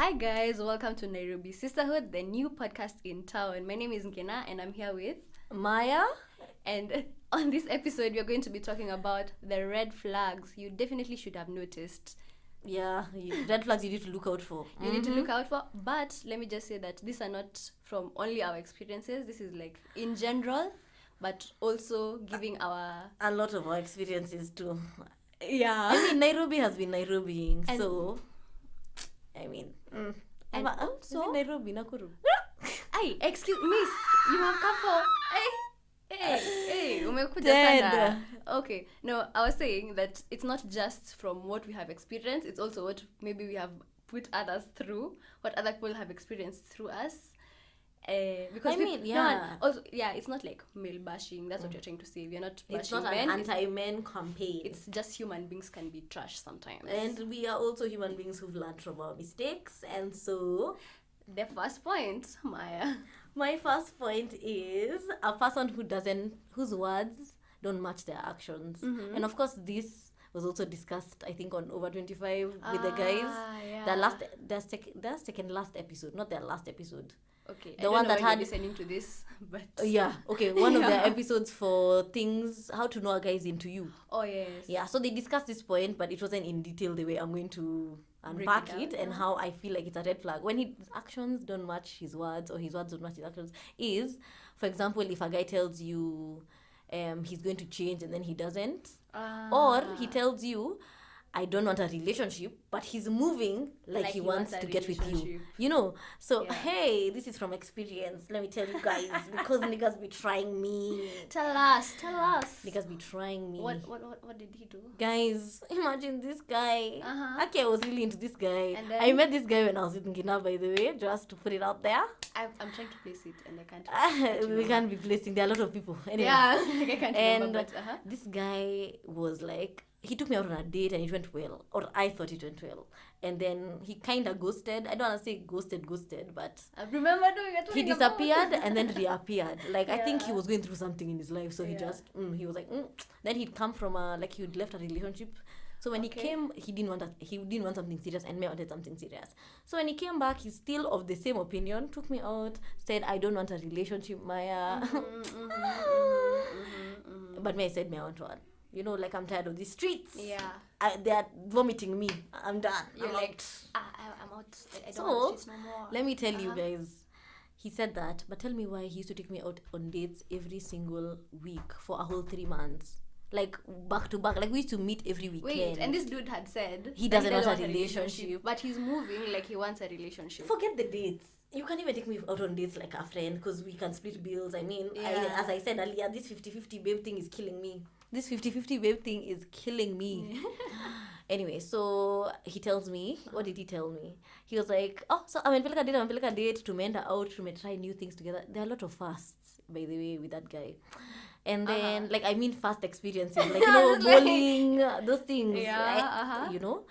Hi guys, welcome to Nairobi Sisterhood, the new podcast in town. My name is Nkena and I'm here with Maya. And on this episode, we're going to be talking about the red flags you definitely should have noticed. Yeah, red flags you need to look out for. You need to look out for, but let me just say that these are not from only our experiences. This is like in general, but also giving a lot of our experiences too. Yeah. I mean, Nairobi has been Nairobiing, so I mean, and so Nairobi, Nakuru. Hey, excuse me, you have come for hey, umekuja Dead. sana. Okay, no, I was saying that it's not just from what we have experienced, it's also what maybe we have put others through, what other people have experienced through us. Because it's not like male bashing. That's what you're trying to say. We're not bashing. It's not men. an anti-men campaign. It's just human beings can be trash sometimes. And we are also human beings who've learned from our mistakes. And so, the first point, Maya. My first point is a person whose words don't match their actions. Mm-hmm. And of course, this was also discussed, I think, on Over 25 with the guys. Yeah. Their second last episode, not their last episode. Okay, the one that had listening to this, but one of their episodes for things how to know a guy is into you. Oh yes. Yeah, so they discussed this point, but it wasn't in detail the way I'm going to unpack it and how I feel like it's a red flag when his actions don't match his words or his words don't match his actions. Is, for example, if a guy tells you he's going to change and then he doesn't, or he tells you I don't want a relationship, but he's moving like he wants to get with you. You know? So, hey, this is from experience. Let me tell you guys, because niggas be trying me. Tell us. Niggas be trying me. What did he do? Guys, imagine this guy. Okay, I was really into this guy. And then, I met this guy when I was in Guinea, by the way, just to put it out there. I'm trying to place it and I can't. We can't be placing. There are a lot of people. Anyway. Yeah, I can't remember. And this guy was like, he took me out on a date and it went well, or I thought it went well, and then he kind of ghosted. I don't want to say ghosted, but I remember doing it. He disappeared and then reappeared. Like I think he was going through something in his life, so he just he was like then he'd come from he'd left a relationship. So when he came, he didn't want something serious, and me wanted something serious. So when he came back, he's still of the same opinion. Took me out, said I don't want a relationship, Maya. But me, I said me, I want one. You know, like I'm tired of these streets. Yeah. They're vomiting me. I'm done. You're I'm out. I'm out. I don't want streets no more. Let me tell you guys, he said that, but tell me why he used to take me out on dates every single week for a whole 3 months. Like back to back. Like we used to meet every weekend. Wait, and this dude had said he doesn't want a relationship. But he's moving like he wants a relationship. Forget the dates. You can't even take me out on dates like a friend because we can split bills. I mean, as I said earlier, this 50-50 babe thing is killing me. This 50-50 babe thing is killing me. Anyway, so he tells me, what did he tell me? He was like, so I'm going to date, to mend out, to try new things together. There are a lot of fasts, by the way, with that guy. And then, fast experiences, like, bowling, those things. Yeah, You know?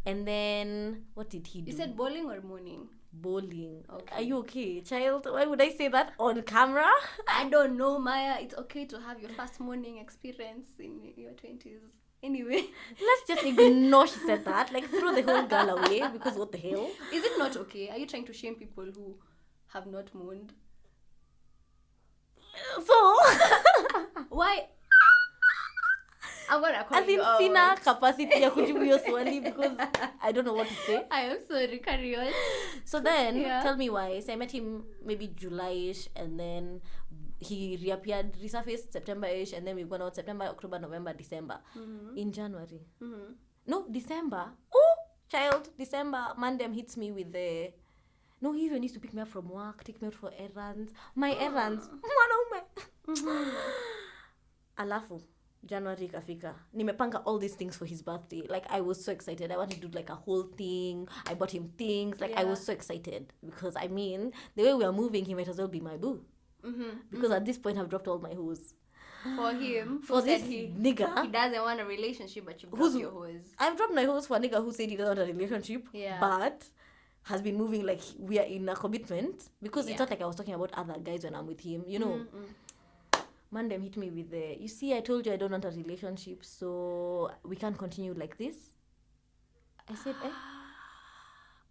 And then, what did he do? You said bowling or morning? Bowling. Okay. Are you okay, child? Why would I say that on camera? I don't know, Maya. It's okay to have your first morning experience in your 20s. Anyway, let's just ignore she said that. Like, throw the whole girl away, because what the hell? Is it not okay? Are you trying to shame people who have not moaned? So, why? I'm gonna call you out. Sina capacity ya kujibu hiyo swali because I don't know what to say. I am sorry, carry on. So then, tell me why. So I met him maybe July-ish, and then he reappeared, resurfaced September-ish, and then we've gone out September, October, November, December. In January. No, December. Oh, child, December. Mandem hits me with the... No, he even used to pick me up from work, take me out for errands. My errands. Alafu. January kafika. Nimepanga all these things for his birthday. Like, I was so excited. I wanted to do like a whole thing. I bought him things. Like, I was so excited. Because, I mean, the way we are moving, he might as well be my boo. Because at this point, I've dropped all my hoes. For him. For this nigga. He doesn't want a relationship, but you dropped your hoes. I've dropped my hoes for a nigga who said he doesn't want a relationship. Yeah. But has been moving like we are in a commitment. Because it's not like I was talking about other guys when I'm with him. You know. Mandem hit me with the, you see, I told you I don't want a relationship, so we can't continue like this. I said,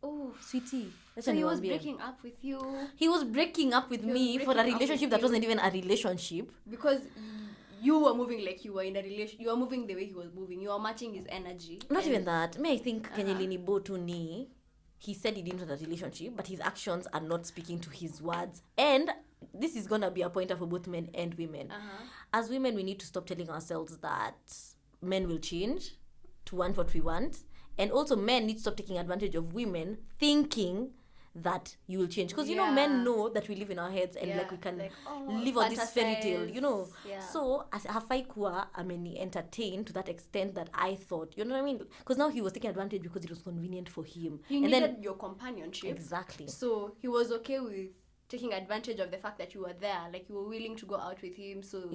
Oh, sweetie. so he was breaking up with you. He was breaking up with me for a relationship that wasn't even a relationship. Because you were moving like you were in a relation. You were moving the way he was moving. You were matching his energy. Not even that. I think Kenyelini Botuni, he said he didn't want a relationship, but his actions are not speaking to his words. And this is gonna be a pointer for both men and women. As women, we need to stop telling ourselves that men will change to want what we want. And also men need to stop taking advantage of women thinking that you will change. Because, men know that we live in our heads and we can live on this fairy tale, So, as hafai kuwa ameni entertained to that extent that I thought, you know what I mean? Because now he was taking advantage because it was convenient for him. He needed your companionship. Exactly. So, he was okay with taking advantage of the fact that you were there, like you were willing to go out with him. So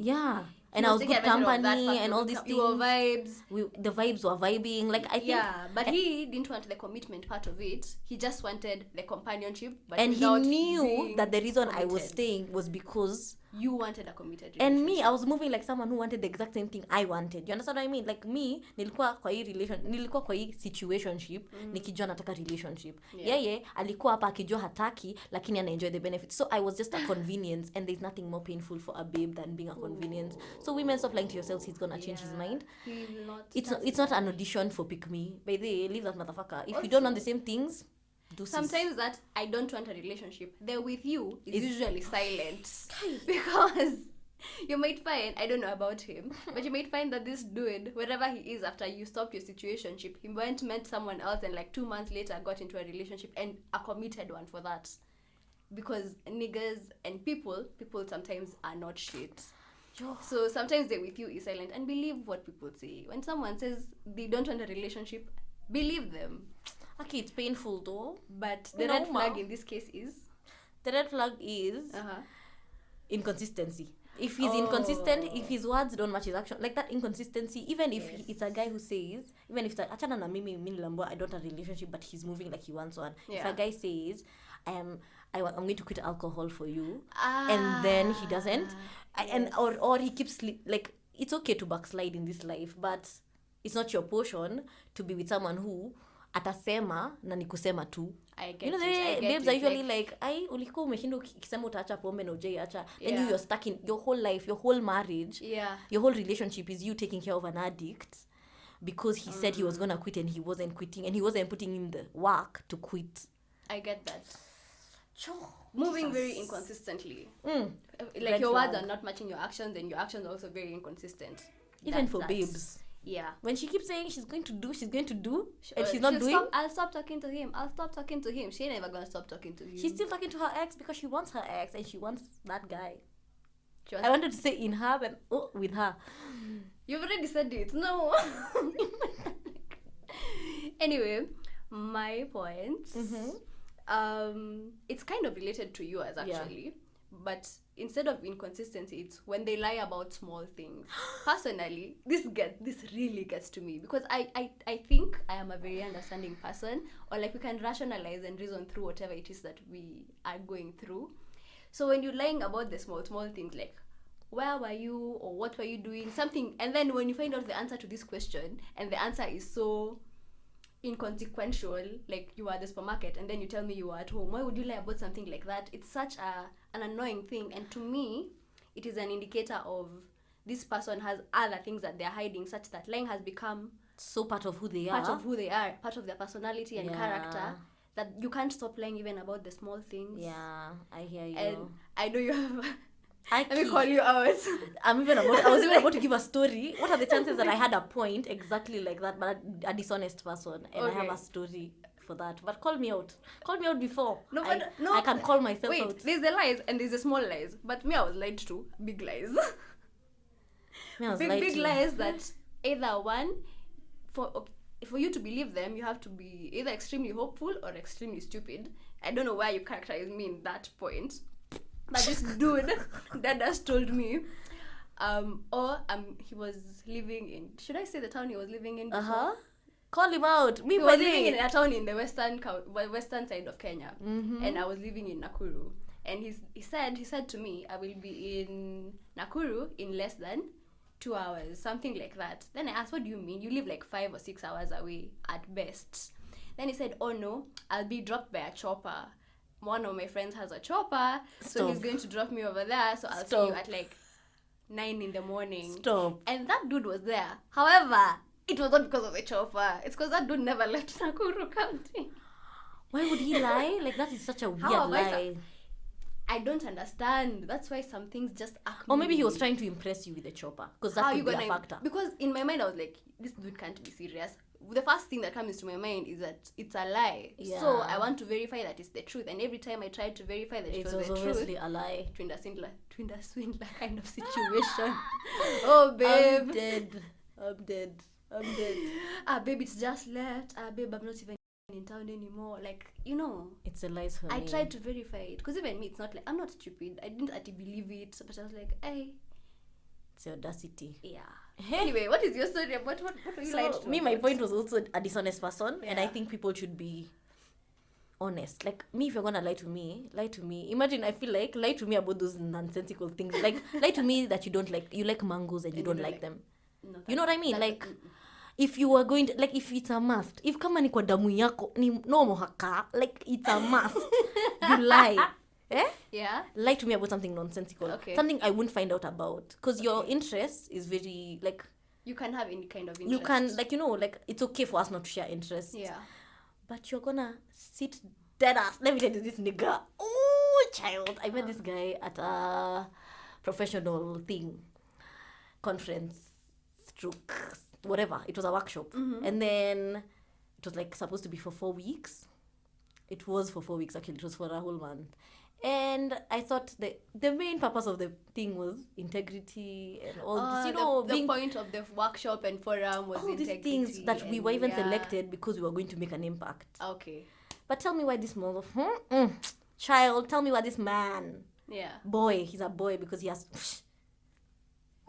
and I was good company and all these things. Your vibes. The vibes were vibing. Like I think. Yeah, but he didn't want the commitment part of it. He just wanted the companionship. But and he knew that the reason committed. I was staying was because you wanted a committed relationship. And me, I was moving like someone who wanted the exact same thing I wanted. You understand what I mean? Like me, nilikuwa kwa hii situationship, nikijua nataka relationship. Yeah, alikuwa hapa akijua hataki, lakini ana enjoy the benefits. So I was just a convenience, and there's nothing more painful for a babe than being a convenience. So women, stop lying to yourselves. He's gonna change his mind. It's not an audition for pick me. By the way, leave that motherfucker. If you don't want the same things, sometimes that I don't want a relationship, they're with you is usually silent. Because you might find, I don't know about him, but you might find that this dude, wherever he is after you stopped your situationship, he went met someone else and like 2 months later got into a relationship, and a committed one for that. Because niggas and people sometimes are not shit. So sometimes they're with you is silent, and believe what people say. When someone says they don't want a relationship, believe them. Okay, it's painful though. But the red flag in this case is? The red flag is inconsistency. If he's inconsistent, if his words don't match his action, like that inconsistency, even if it's a guy who says, even if it's like, achana na mimi lambo, I don't have a relationship, but he's moving like he wants one. If a guy says, I'm going to quit alcohol for you, and then he doesn't, or he keeps like, it's okay to backslide in this life, but it's not your portion to be with someone who atasema na ni kusema tu. Babes are usually like, ai ulikuwa umeshinda ukisema utaacha pombe na ujaiacha, then you're stuck in your whole life, your whole marriage, your whole relationship is you taking care of an addict because he said he was gonna quit and he wasn't quitting, and he wasn't putting in the work to quit. I get that. Moving very inconsistently. Like your words are not matching your actions, and your actions are also very inconsistent. Even for babes. Yeah. When she keeps saying she's going to do, and she's not doing. I'll stop talking to him. She ain't never gonna stop talking to him. She's still talking to her ex because she wants her ex and she wants that guy. I wanted to say in her, but with her. You've already said it. No. Anyway, my points. It's kind of related to yours actually, but instead of inconsistency, it's when they lie about small things. Personally, this really gets to me, because I think I am a very understanding person, or like we can rationalize and reason through whatever it is that we are going through. So when you're lying about the small things, like where were you or what were you doing, something, and then when you find out the answer to this question and the answer is so inconsequential, like you were at the supermarket and then you tell me you were at home, why would you lie about something like that? It's such an annoying thing, and to me it is an indicator of this person has other things that they're hiding, such that lying has become so part of who they are, part of their personality and character, that you can't stop lying even about the small things. I hear you. And I know you have let me call you out. I was even about to give a story. What are the chances that I had a point exactly like that, but a dishonest person, and I have a story for that? But call me out before. No, I can call myself out. Wait, there's the lies and there's the small lies. But me, I was lied to. Big lies. Big lies that either one, for you to believe them, you have to be either extremely hopeful or extremely stupid. I don't know why you characterize me in that point. But this dude that just told me, he was living in, should I say the town he was living in before? Call him out. He was living in a town in the western side of Kenya, and I was living in Nakuru. And he said to me, I will be in Nakuru in less than 2 hours, something like that. Then I asked, what do you mean? You live like 5 or 6 hours away at best. Then he said, oh no, I'll be dropped by a chopper. One of my friends has a chopper, so Stop. he's going to drop me over there. So I'll see you at like 9 in the morning. Stop. And that dude was there. However, it was not because of the chopper. It's because that dude never left Nakuru County. Why would he lie? Like, that is such a weird lie. I don't understand. That's why some things just act. Or maybe he was trying to impress you with the chopper, because that could be a factor. Because in my mind I was like, this dude can't be serious. The first thing that comes to my mind is that it's a lie. Yeah. So I want to verify that it's the truth. And every time I tried to verify that it was the truth, obviously a lie. Twinder swindler kind of situation. Oh babe, I'm dead. Babe, it's just left. Babe, I'm not even in town anymore. Like, you know, it's a lie for me. I tried to verify it, because even me, it's not like I'm not stupid. I didn't actually believe it, but I was like, hey, it's the audacity. Yeah. Anyway, what is your story about? What were you like to? My point was also a dishonest person, Yeah. and I think people should be honest. Like, me, if you're gonna lie to me. Imagine, I feel like, lie to me about those nonsensical things. Like, lie to me that you like mangoes and you don't like them. No, You know what I mean? Like, if you are going to, like, if it's a must, if kama ni kwa damu yako ni no haka, like, it's a must, you lie. Yeah. Lie to me about something nonsensical. Okay. Something I won't find out about. Because your interest is very, like... You can have any kind of interest. You can, like, you know, like, it's okay for us not to share interests. Yeah. But you're gonna sit dead ass. Let me tell you this nigga. Oh, child. I met this guy at a professional thing. Conference. Stroke. Whatever. It was a workshop. Mm-hmm. And then it was, like, supposed to be for 4 weeks. It was for 4 weeks, actually. It was for a whole month. And I thought the main purpose of the thing was integrity and all this, you know, the point of the workshop and forum was all integrity. These things that we were even selected because we were going to make an impact. Okay. But tell me why this child, tell me why this man, boy, he's a boy because he has...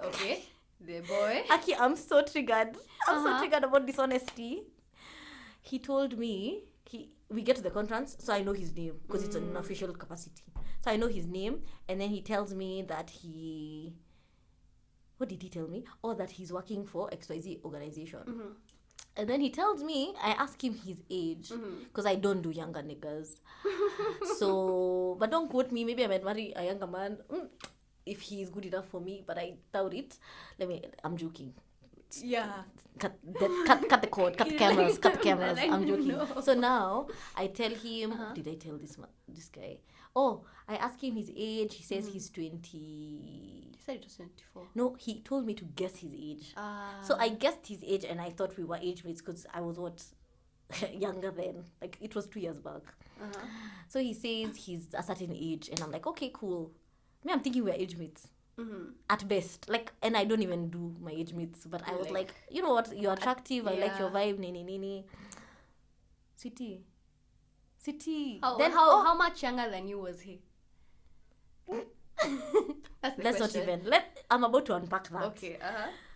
Okay, the boy. Aki, I'm so triggered. I'm so triggered about dishonesty. He told me... We get to the conference, so I know his name because it's an official capacity. So I know his name, and then he tells me that what did he tell me? Oh, that he's working for XYZ organization. Mm-hmm. And then he tells me, I ask him his age because I don't do younger niggas. So, but don't quote me. Maybe I might marry a younger man if he's good enough for me, but I doubt it. I'm joking. Yeah. Cut the cord, cut the cameras. I'm joking. No. So now I tell him, did I tell this guy? Oh, I asked him his age. He says he's 20. He said it was 24. No, he told me to guess his age. So I guessed his age, and I thought we were age mates because I was younger then. Like, it was 2 years back. So he says he's a certain age, and I'm like, okay, cool. Me, I'm thinking we're age mates. At best, like, and I don't even do my age mates, but I was like, you know what, you're attractive, I like your vibe, nini. Sweetie. How much younger than you was he? Let's not even, I'm about to unpack that. Okay,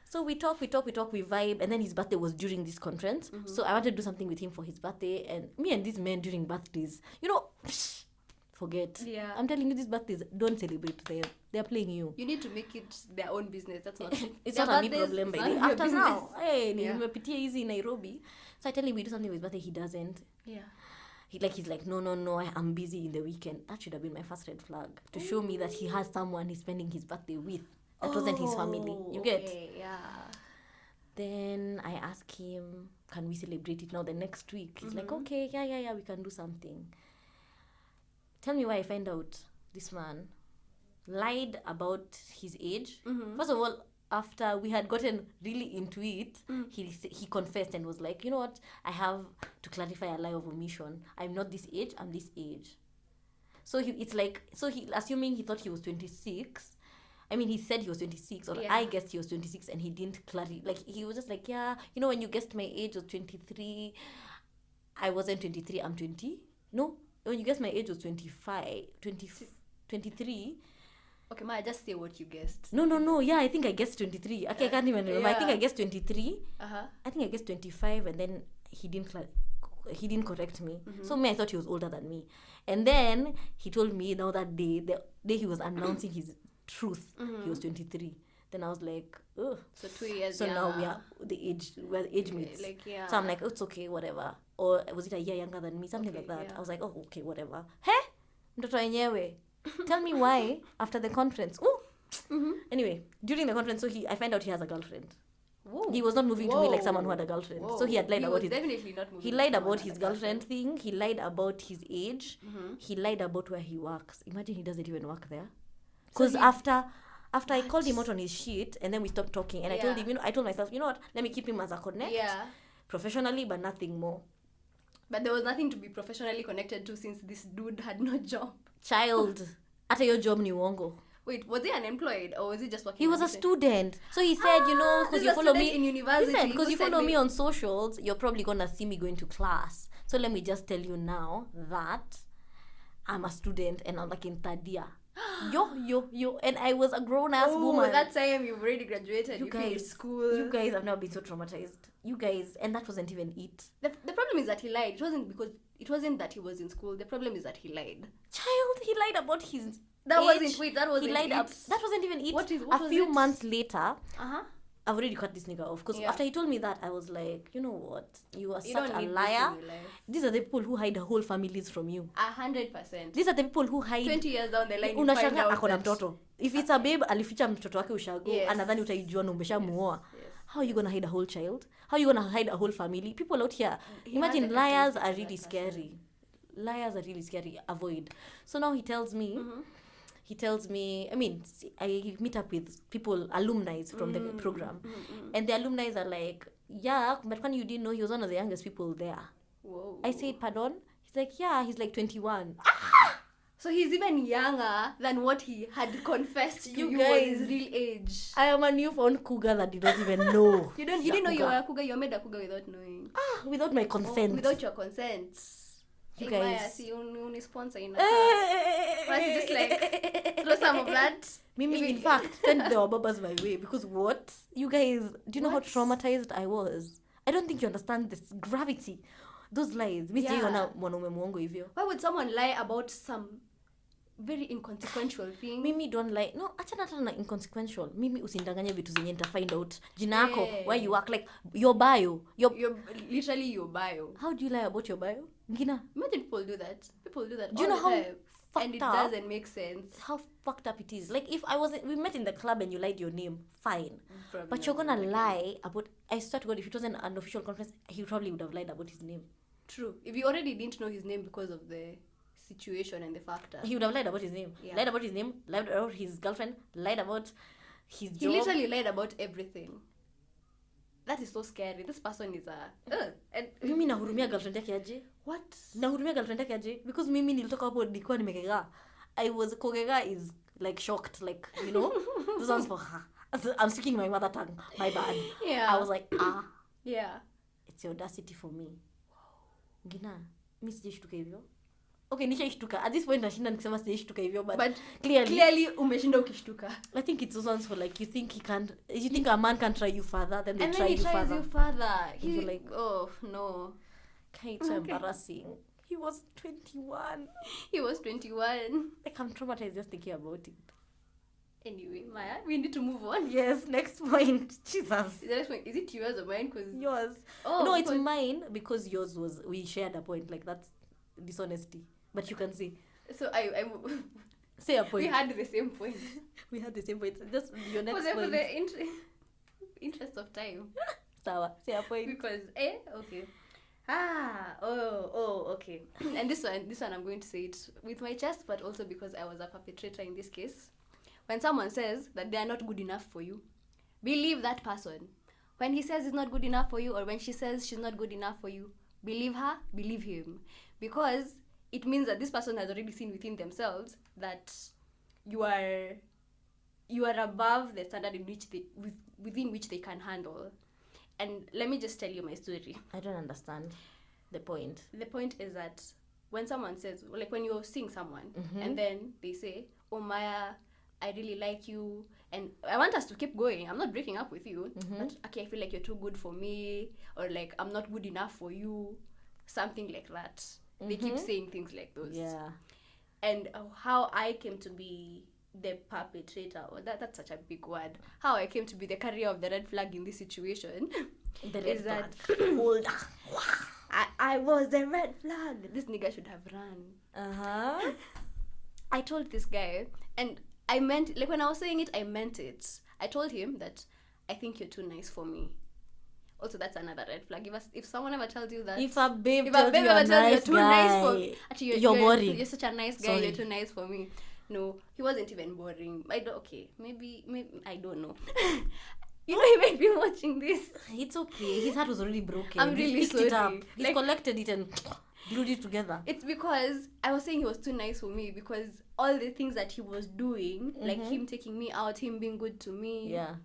So we talk, we vibe, and then his birthday was during this conference, so I wanted to do something with him for his birthday, and me and these men during birthdays, you know, forget. Yeah. I'm telling you, these birthdays, don't celebrate them. They're playing you. You need to make it their own business. That's not it's not a me problem, baby. After now, hey, yeah. easy in Nairobi. So I tell him we do something with his birthday, he doesn't. Yeah. He's like, no, I'm busy in the weekend. That should have been my first red flag. To show me that he has someone he's spending his birthday with. That wasn't his family. You get? Yeah. Then I ask him, can we celebrate it now the next week? He's like, okay, yeah, we can do something. Tell me why I find out this man lied about his age. First of all, after we had gotten really into it, he confessed and was like, you know what? I have to clarify a lie of omission. I'm not this age, I'm this age. So assuming he thought he was 26. I mean, he said he was 26, or I guessed he was 26, and he didn't clarify. Like, he was just like, yeah, you know, when you guessed my age was 23, I wasn't 23, I'm 20. No. When you guessed my age was 23. Okay, ma, just say what you guessed. No. Yeah, I think I guessed 23. Okay, I can't even remember. I think I guessed 23. I think I guessed 25, and then he didn't correct me. So me, I thought he was older than me. And then he told me now that day, the day he was announcing his truth, he was 23. Then I was like, ugh. So 2 years. So now we're the age mates. Like, yeah. So I'm like, oh, it's okay, whatever. Or was it a year younger than me? Something like that. Yeah. I was like, oh, okay, whatever. Hey, mtoto wenyewe. Tell me why after the conference. Ooh. Anyway, during the conference, I find out he has a girlfriend. Whoa. He was not moving to me like someone who had a girlfriend. Whoa. So he had lied about his. Definitely not moving. He lied about his girlfriend thing. He lied about his age. He lied about where he works. Imagine he doesn't even work there. Because after I called him out on his shit, and then we stopped talking, and I told him, I told myself, you know what? Let me keep him as a connect. Yeah. Professionally, but nothing more. But there was nothing to be professionally connected to since this dude had no job. Child, ata your job ni uongo. Wait, was he unemployed or was he just working? He was a student. So he said, because you follow me in university. He said, because you follow me on socials, you're probably gonna see me going to class. So let me just tell you now that I'm a student and I'm like in third year. Yo. And I was a grown-ass woman. That time you've already graduated. You finished school. You guys have now been so traumatized. You guys, and that wasn't even it. The problem is that he lied. It wasn't that he was in school. The problem is that he lied. Child, he lied about his age. That wasn't it. That wasn't even it. What a few months later, Uh-huh. I've already cut this nigga off. Because after he told me that, I was like, you know what? You are such a don't liar. need this in your life. These are the people who hide whole families from you. 100%. These are the people who hide. 20 years down the line, Unashanga akona mtoto. If it's a babe, alificha mtoto wake ushago. Yes. Anadhani utaijua na umeshamuoa. Yes. How are you going to hide a whole child? How are you going to hide a whole family? People out here, imagine liars are really scary. Liars are really scary. Avoid. So now he tells me, I mean, I meet up with people, alumni from the program. And the alumni are like, yeah, but when you didn't know he was one of the youngest people there. Whoa. I said, pardon? He's like, yeah, he's like 21. So he's even younger than what he had confessed to you guys, his real age. I am a newfound cougar that did not even know. You didn't know you were a cougar. You made a cougar without knowing. Without my consent. Without your consent. You guys. See, you sponsor in just like throw some of that. Mimi, in fact, send the babas my way because what? You guys, do you know how traumatized I was? I don't think you understand this gravity. Those lies. Why would someone lie about some very inconsequential thing? Mimi don't lie. No, achana na inconsequential. Mimi usindanganye vitu zenye nita find out. Jina yako, where you work, like your bio. Your literally your bio. How do you lie about your bio? Ngina. Imagine people do that. Do you know how fucked and it up? doesn't make sense. How fucked up it is. Like if we met in the club and you lied your name, fine. Probably but you're gonna lie about, I swear to God, if it wasn't an official conference, he probably would have lied about his name. True. If you already didn't know his name because of the situation and the factor, he would have lied about his name. Yeah. Lied about his name, lied about his girlfriend, lied about his job. He literally lied about everything. That is so scary. This person is and mimi nahurumia girlfriend yake aje? What? Nahurumia girlfriend yake aje? Because mimi nilitoka hapo nilikuwa nimekega. I was kogega is like shocked, like, you know. This one's for her. I'm speaking my mother tongue. My bad. Yeah. I was like, yeah. It's audacity for me. Ngina, mimi sijashtuka hivyo. Okay, nishaishtuka. At this point nashinda nikisema sijashtuka hivyo, but clearly umeshinda ukishtuka. I think it's those ones for like you think a man can try you further, then they try you further. And then he tries you further. You're like, oh no. It's so embarrassing. He was 21. He was 21. Like I'm traumatized just thinking about it. Anyway, Maya, we need to move on. Yes, next point. Jesus. The next point, is it yours or mine? Cause yours. Oh, no, it's mine because yours was, we shared a point. Like that's dishonesty. But you can see. So I say a point. We had the same point. We had the same point. Just your next point. For the interest of time. Sawa, say a point. Because okay. Okay. And this one I'm going to say it with my chest, but also because I was a perpetrator in this case. When someone says that they are not good enough for you, believe that person. When he says he's not good enough for you, or when she says she's not good enough for you, believe her, believe him. Because it means that this person has already seen within themselves that you are above the standard in which within which they can handle. And let me just tell you my story. I don't understand the point. The point is that when someone says, like when you're seeing someone, and then they say, oh Maya, I really like you, and I want us to keep going. I'm not breaking up with you, but okay, I feel like you're too good for me, or like I'm not good enough for you, something like that. They keep saying things like those. Yeah. And how I came to be the perpetrator, or that's such a big word, how I came to be the carrier of the red flag in this situation. The red is flag. that Hold I was the red flag. This nigga should have run. Uh-huh. I told this guy, and I meant, like when I was saying it, I meant it. I told him that I think you're too nice for me. Also, that's another red flag. If someone ever tells you that, If a babe ever tells you you're too nice for, actually you're boring. You're such a nice guy. Sorry. You're too nice for me. No, he wasn't even boring. Maybe I don't know. You know, he might be watching this. It's okay. His heart was already broken. I'm really He's picked sorry. it up. He's collected it and glued it together. It's because I was saying he was too nice for me because all the things that he was doing, like him taking me out, him being good to me, Yeah.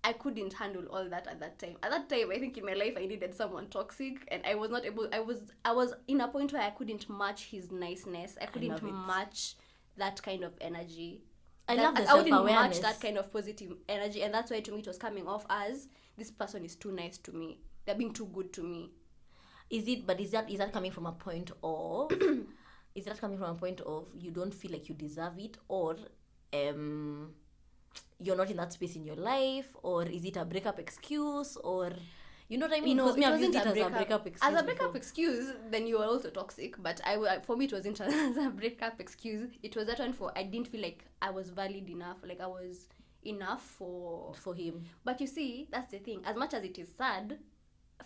I couldn't handle all that at that time. At that time, I think in my life I needed someone toxic, and I was not able. I was in a point where I couldn't match his niceness. I couldn't match that kind of energy. I love the I wouldn't self-awareness. match that kind of positive energy, and that's why to me it was coming off as this person is too nice to me. They're being too good to me. Is that coming from a point of is that coming from a point of you don't feel like you deserve it, or you're not in that space in your life, or is it a breakup excuse, or you know what I mean? No, Because me, I've used wasn't it as a breakup excuse. As a breakup before. excuse, then you were also toxic. But for me, it wasn't as a breakup excuse. It was that one for I didn't feel like I was valid enough, like I was enough for him. But you see, that's the thing. As much as it is sad,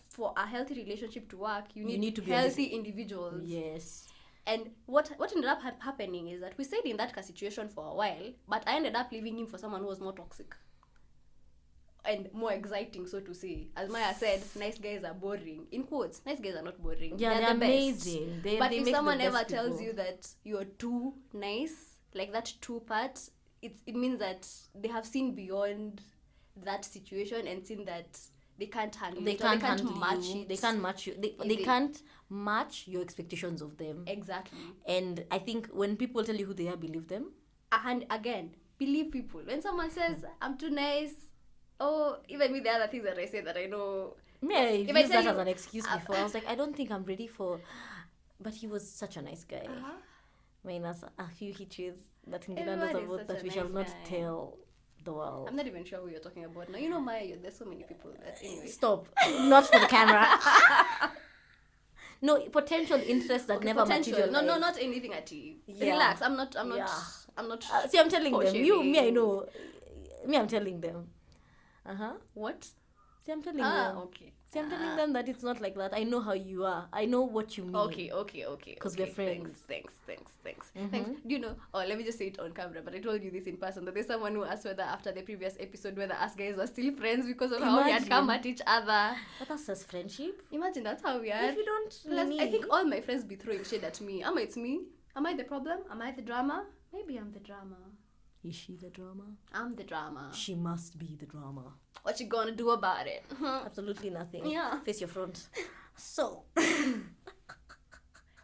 for a healthy relationship to work, you need to be healthy individuals. Yes. And what ended up happening is that we stayed in that situation for a while, but I ended up leaving him for someone who was more toxic and more exciting, so to say. As Maya said, nice guys are boring. In quotes, nice guys are not boring. Yeah, they're the amazing. But they if make someone the best ever tells people. you that you're too nice, like that too part, it means that they have seen beyond that situation and seen that they can't handle they it. Can't They can't handle match you. it. They can't match you. They can't match your expectations of them. Exactly. And I think when people tell you who they are, believe them. And again, believe people. When someone says, I'm too nice, even with the other things that I say that I know. Yeah, I used I that as an excuse before. I was like, I don't think I'm ready for... But he was such a nice guy. Minus a few hitches that Ngina knows about that we shall not tell the world. I'm not even sure who you're talking about now. You know, Maya, there's so many people that anyway. Stop. Not for the camera. No, potential interest that never materialized. No, not anything at you. Yeah. Relax. I'm not. See, I'm telling them. shaming. I know. I'm telling them. What? See, I'm telling them. Okay. See, I'm telling them that it's not like that. I know how you are. I know what you mean. Okay. Because we're friends. Thanks. Thanks. Do you know? Oh, let me just say it on camera. But I told you this in person. That there's someone who asked whether after the previous episode whether us guys were still friends because of how we had come at each other. But that's just friendship. Imagine that's how we are. If you don't. Plus, I think all my friends be throwing shade at me. It's me. Am I the problem? Am I the drama? Maybe I'm the drama. Is she the drama? I'm the drama. She must be the drama. What you gonna do about it? Absolutely nothing. Yeah. Face your front. So.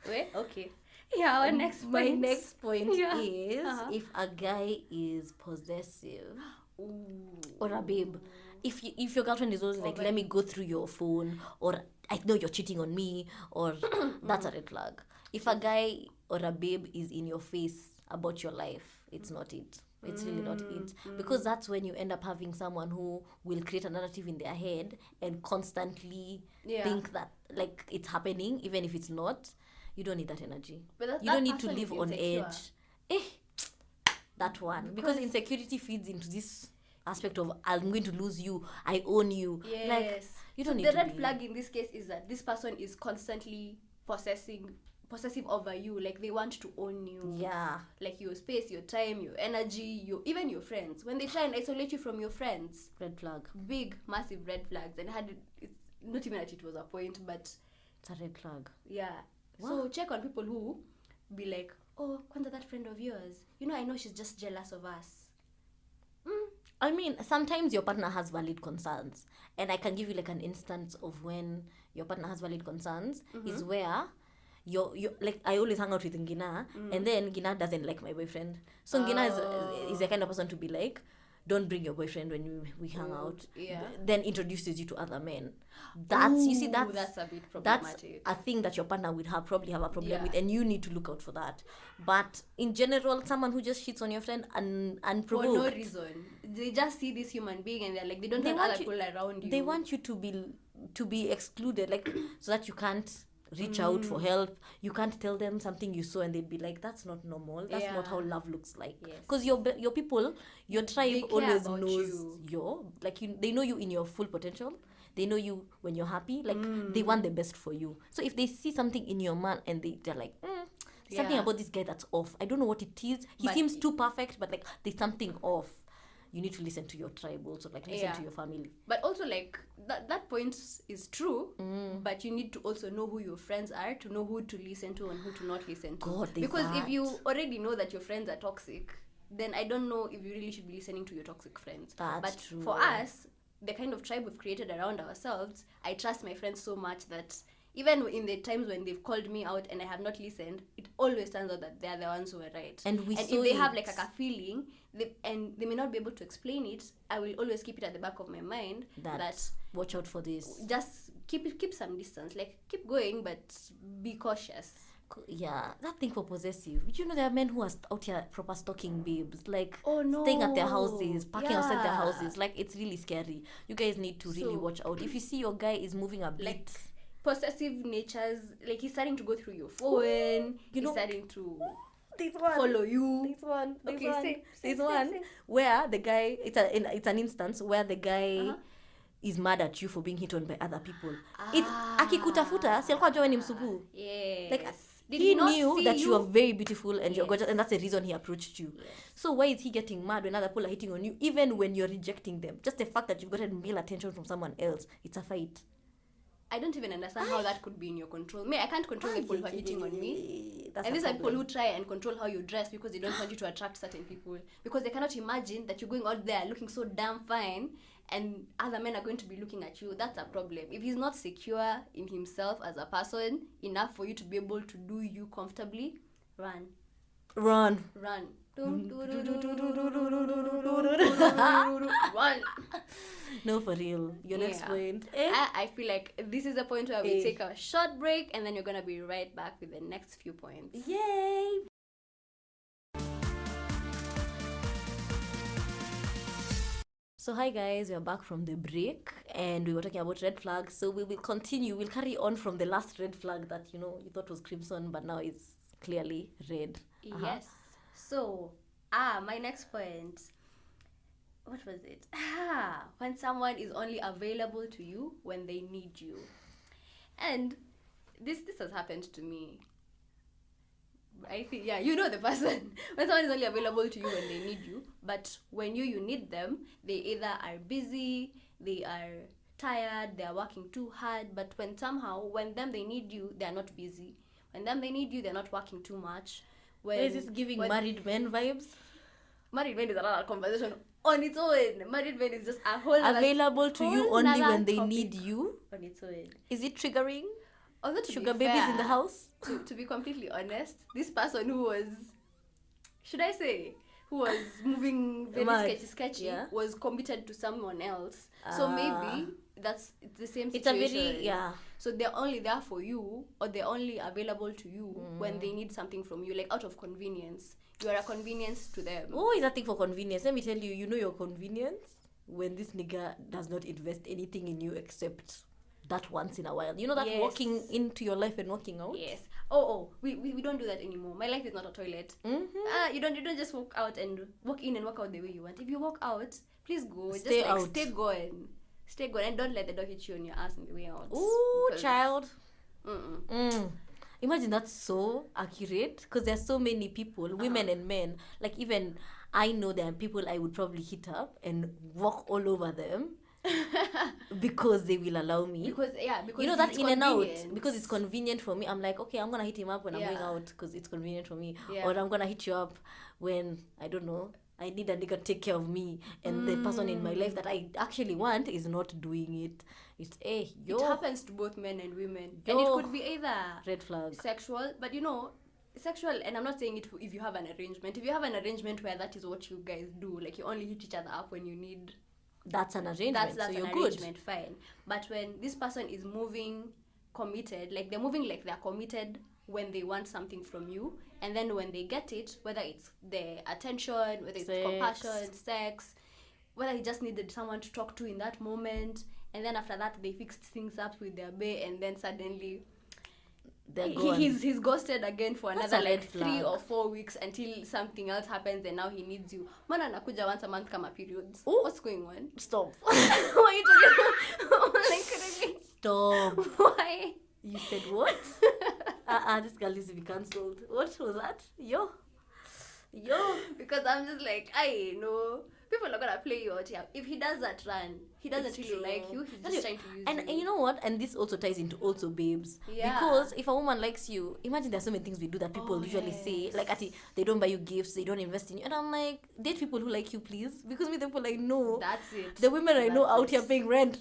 Wait, okay. Yeah, our next point. My next point Yeah. is if a guy is possessive. Ooh. Or a babe. If your girlfriend is always like, let me go through your phone, or I know you're cheating on me, or that's a red flag. If a guy or a babe is in your face about your life, it's not it. It's really not it. Because that's when you end up having someone who will create a narrative in their head and constantly think that like it's happening, even if it's not. You don't need that energy. But you don't need to live on edge. That one. Because insecurity feeds into this aspect of I'm going to lose you, I own you. Yes. Like, you don't need the to red flag in this case is that this person is constantly possessive over you. Like they want to own you. Yeah. Like your space, your time, your energy, even your friends. When they try and isolate you from your friends. Red flag. Big, massive red flags. And it's not even that it was a point, but it's a red flag. Yeah. What? So check on people who be like, oh, Kwanda, that friend of yours, I know she's just jealous of us. I mean, sometimes your partner has valid concerns. And I can give you like an instance of when your partner has valid concerns is where you're like, I always hang out with Ngina and then Ngina doesn't like my boyfriend. So Ngina is the kind of person to be like, don't bring your boyfriend when we hang out. Yeah. Then introduces you to other men. That's you see that's a bit that's problematic. a thing that your partner would probably have a problem Yeah. with, and you need to look out for that. But in general, someone who just shits on your friend For unprovoked, no reason. They just see this human being and they're like, they don't want other people around you. They want you to be excluded, like so that you can't reach out for help. You can't tell them something you saw and they'd be like, that's not normal, that's not how love looks like. Because your people, your tribe always knows they know you in your full potential. They know you when you're happy, like they want the best for you. So if they see something in your man and they're like, there's something about this guy that's off, I don't know what it is, he seems too perfect, but like there's something off, you need to listen to your tribe also, like listen to your family. But also like that point is true, but you need to also know who your friends are to know who to listen to and who to not listen to. Because if you already know that your friends are toxic, then I don't know if you really should be listening to your toxic friends. That's true. For us, the kind of tribe we've created around ourselves, I trust my friends so much that even in the times when they've called me out and I have not listened, it always turns out that they're the ones who are right. And if they have like a feeling, and they may not be able to explain it, I will always keep it at the back of my mind that watch out for this. Just keep some distance. Like, keep going, but be cautious. Yeah, that thing for possessive. You know, there are men who are out here proper stalking babes, like no. staying at their houses, parking outside their houses. Like, it's really scary. You guys need to really watch out. If you see your guy is moving a bit, like possessive natures, like he's starting to go through your phone, he's starting to follow you. This one where the guy, it's an instance where the guy is mad at you for being hit on by other people. Akikutafuta, si alikuwa ajua ni msupu. Yes. Like, he knew that you are very beautiful and you're gorgeous, and that's the reason he approached you. So why is he getting mad when other people are hitting on you, even when you're rejecting them? Just the fact that you've gotten male attention from someone else, it's a fight. I don't even understand how that could be in your control. I can't control the people who are hitting on me. And these are people who try and control how you dress because they don't want you to attract certain people. Because they cannot imagine that you're going out there looking so damn fine and other men are going to be looking at you. That's a problem. If he's not secure in himself as a person enough for you to be able to do you comfortably, run. Run. No, for real. Your next point. I feel like this is the point where we take a short break and then you're gonna be right back with the next few points. Yay! So hi guys, we are back from the break and we were talking about red flags. So we will continue. We'll carry on from the last red flag that you thought was crimson, but now it's clearly red. Yes. So my next point. What was it? When someone is only available to you when they need you. And this has happened to me. I think, you know the person. When someone is only available to you when they need you, but when you need them, they either are busy, they are tired, they are working too hard, but when they need you, they are not busy. When they need you, they're not working too much. Is this giving married men vibes? Married men is another conversation on its own. Married men is just a whole available to you only when they need you on its own. Is it triggering? Although sugar babies in the house? To be completely honest, this person who was moving very sketchy was committed to someone else. So maybe it's the same situation. So they're only there for you, or they're only available to you when they need something from you, like out of convenience. You are a convenience to them. Oh, is that thing for convenience? Let me tell you, you know your convenience when this nigga does not invest anything in you except that once in a while. You know that walking into your life and walking out? Yes. We don't do that anymore. My life is not a toilet. You don't just walk in and walk out the way you want. If you walk out, please go. Stay gone. And don't let the door hit you on your ass on the way out. Ooh, child. Imagine that's so accurate, because there's so many people, women and men. Like, even I know there are people I would probably hit up and walk all over them because they will allow me. Because you know that in and out, because it's convenient for me. I'm like, okay, I'm gonna hit him up when I'm going out because it's convenient for me, or I'm gonna hit you up when I don't know, I need a nigga to take care of me, and the person in my life that I actually want is not doing it. It's It happens to both men and women, and it could be either red flag, sexual, but sexual, and I'm not saying it if you have an arrangement. If you have an arrangement where that is what you guys do, like you only hit each other up when you need, that's an arrangement. that's so you're an good. arrangement, fine. But when this person is moving committed, like they're moving like they're committed when they want something from you, and then when they get it, whether it's the attention, whether it's compassion, sex, whether he just needed someone to talk to in that moment, and then after that they fixed things up with their bae, and then suddenly he's ghosted again for another like 3 or 4 weeks until something else happens, and now he needs you. Mana anakuja once a month kama periods. Ooh. What's going on? Stop. Why are you talking? Like, really? Stop. Why? You said what? This girl needs to be cancelled. What was that? Yo. Because I'm just like, I know people are gonna play you out here. If he does that run, he doesn't really like you. He's just trying to use you. And you know what? And this also ties into also babes. Yeah. Because if a woman likes you, imagine there's so many things we do that people usually say. Like, they don't buy you gifts, they don't invest in you. And I'm like, date people who like you, please. Because me, the people I know. That's it. The women I know out here paying rent.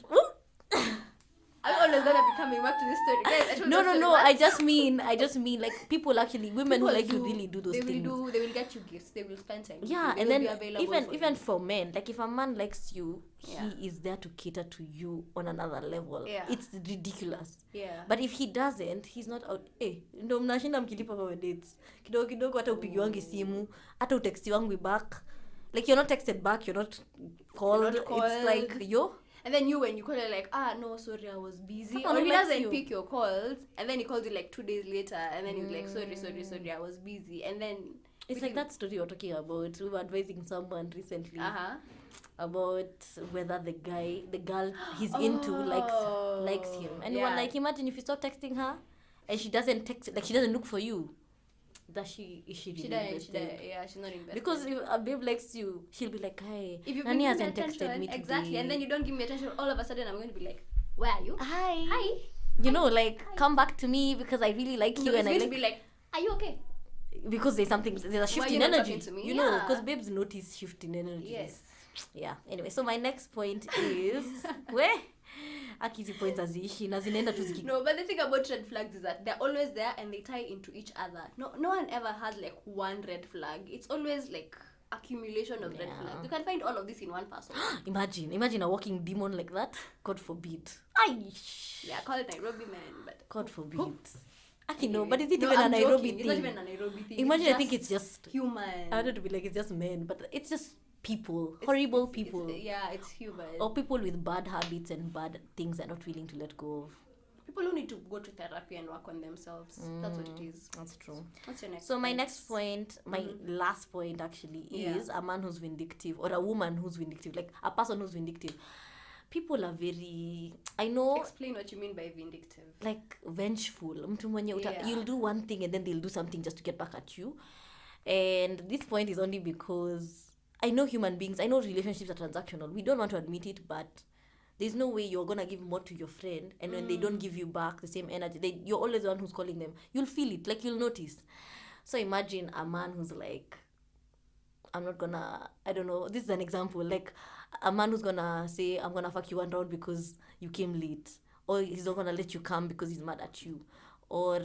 I'm always gonna be coming back to this story, guys. No. I just mean like people actually, women who like you really do those things. They will get you gifts. They will spend time. Yeah, and then even for men, like if a man likes you, he is there to cater to you on another level. Yeah. It's ridiculous. Yeah. But if he doesn't, he's not out. Ndo mnashinda mkilipa kwa dates. Kidogo hata upigiwangi simu, hata utextiwangi back. Like you're not texted back, you're not called. It's like yo. And then when you call her like, no, sorry, I was busy. Or he doesn't pick your calls, and then he calls you like 2 days later, and then he's like, sorry, I was busy. And then it's like that story you're talking about. We were advising someone recently about whether the girl he's into likes him, and we were like, imagine if you stop texting her, and she doesn't text, like she doesn't look for you. That she really invested? Yeah, she's not invested. Because if a babe likes you, she'll be like, hey, if you Nani hasn't texted me today. Exactly, and then you don't give me attention, all of a sudden I'm going to be like, where are you? Hi. You know, like, come back to me because I really like you. And I to be like, are you okay? Because there's a shift in energy. You know, because babes notice shift in energy. Yes. Yeah. Anyway, so my next point is where Akizi points aziishi na zinaenda tu ziki. No, but the thing about red flags is that they're always there and they tie into each other. No one ever has like one red flag. It's always like accumulation of red flags. You can find all of this in one person. Imagine a walking demon like that. God forbid. Yeah, call it Nairobi man, but God forbid. No, but is it even a Nairobi thing? It's not even a Nairobi thing. Imagine, I think it's just human. I don't know to be like it's just men, but it's just people, horrible people. It's human. Or people with bad habits and bad things they're not willing to let go of. People who need to go to therapy and work on themselves. That's what it is. That's true. What's your next point? My next point, my last point actually, is a man who's vindictive or a woman who's vindictive, like a person who's vindictive. People are very, I know. Explain what you mean by vindictive. Like vengeful. You'll do one thing and then they'll do something just to get back at you. And this point is only because I know human beings, I know relationships are transactional. We don't want to admit it, but there's no way you're going to give more to your friend. And when they don't give you back the same energy, you're always the one who's calling them. You'll feel it, like you'll notice. So imagine a man who's like, I don't know, this is an example. Like a man who's going to say, I'm going to fuck you one round because you came late. Or he's not going to let you come because he's mad at you. Or...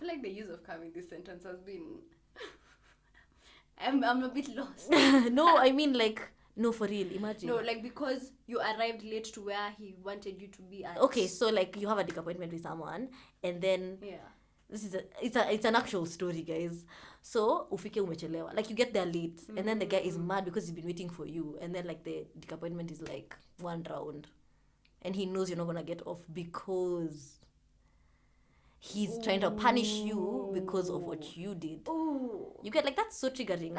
I like the use of come in this sentence has been... I'm a bit lost. No, I mean like, no, for real, imagine. No, like because you arrived late to where he wanted you to be at. Okay, so like you have a disappointment with someone and then... Yeah. It's an actual story, guys. So, ufike umechelewa. Like you get there late and then the guy is mad because he's been waiting for you. And then like the disappointment is like one round. And he knows you're not going to get off because... he's trying to punish you because of what you did. You get like that's so triggering.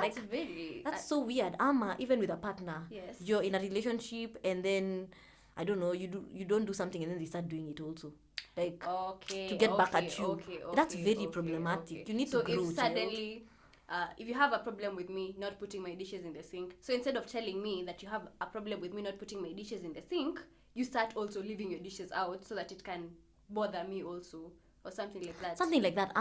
That's so weird. Even with a partner. Yes. You're in a relationship and then I don't know, you don't do something and then they start doing it also. Like to get back at you. That's very problematic. You need to grow. So if suddenly if you have a problem with me not putting my dishes in the sink, so instead of telling me that you have a problem with me not putting my dishes in the sink, you start also leaving your dishes out so that it can bother me also. or something like that. Something like that,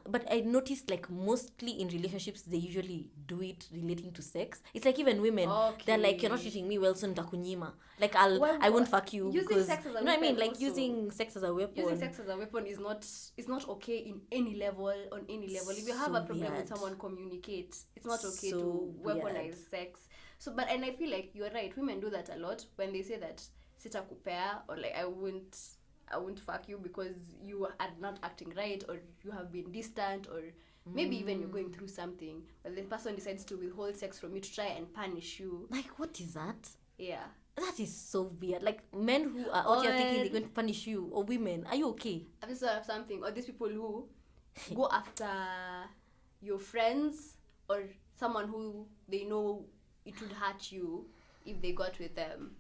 but I noticed like mostly in relationships they usually do it relating to sex. It's like even women, they're like, you're not treating me well, so nitakunyima. Like I won't fuck you because sex as a you know what I mean. weapon Like also, using sex as a weapon. Using sex as a weapon is not okay in any level, on any level. If you have a problem with someone, communicate. It's not okay to weaponize sex. So, and I feel like you're right. Women do that a lot when they say that sitakupea, or like I won't fuck you because you are not acting right, or you have been distant, or maybe even you're going through something, but the person decides to withhold sex from you to try and punish you. Like, what is that? Yeah. That is so weird. Like, men who are out here thinking they're going to punish you, or women, are you okay? I just have something, or these people who go after your friends or someone who they know it would hurt you if they got with them.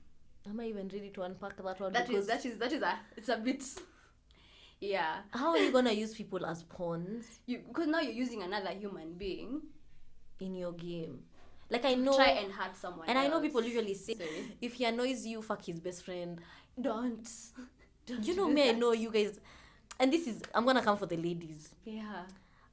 Am I even ready to unpack that one? It's a bit, yeah. How are you gonna use people as pawns? Because now you're using another human being in your game. Like, I know, try and hurt someone and else. I know people usually say, if he annoys you, fuck his best friend. Don't you know me, I know you guys, and this is, I'm gonna come for the ladies. Yeah.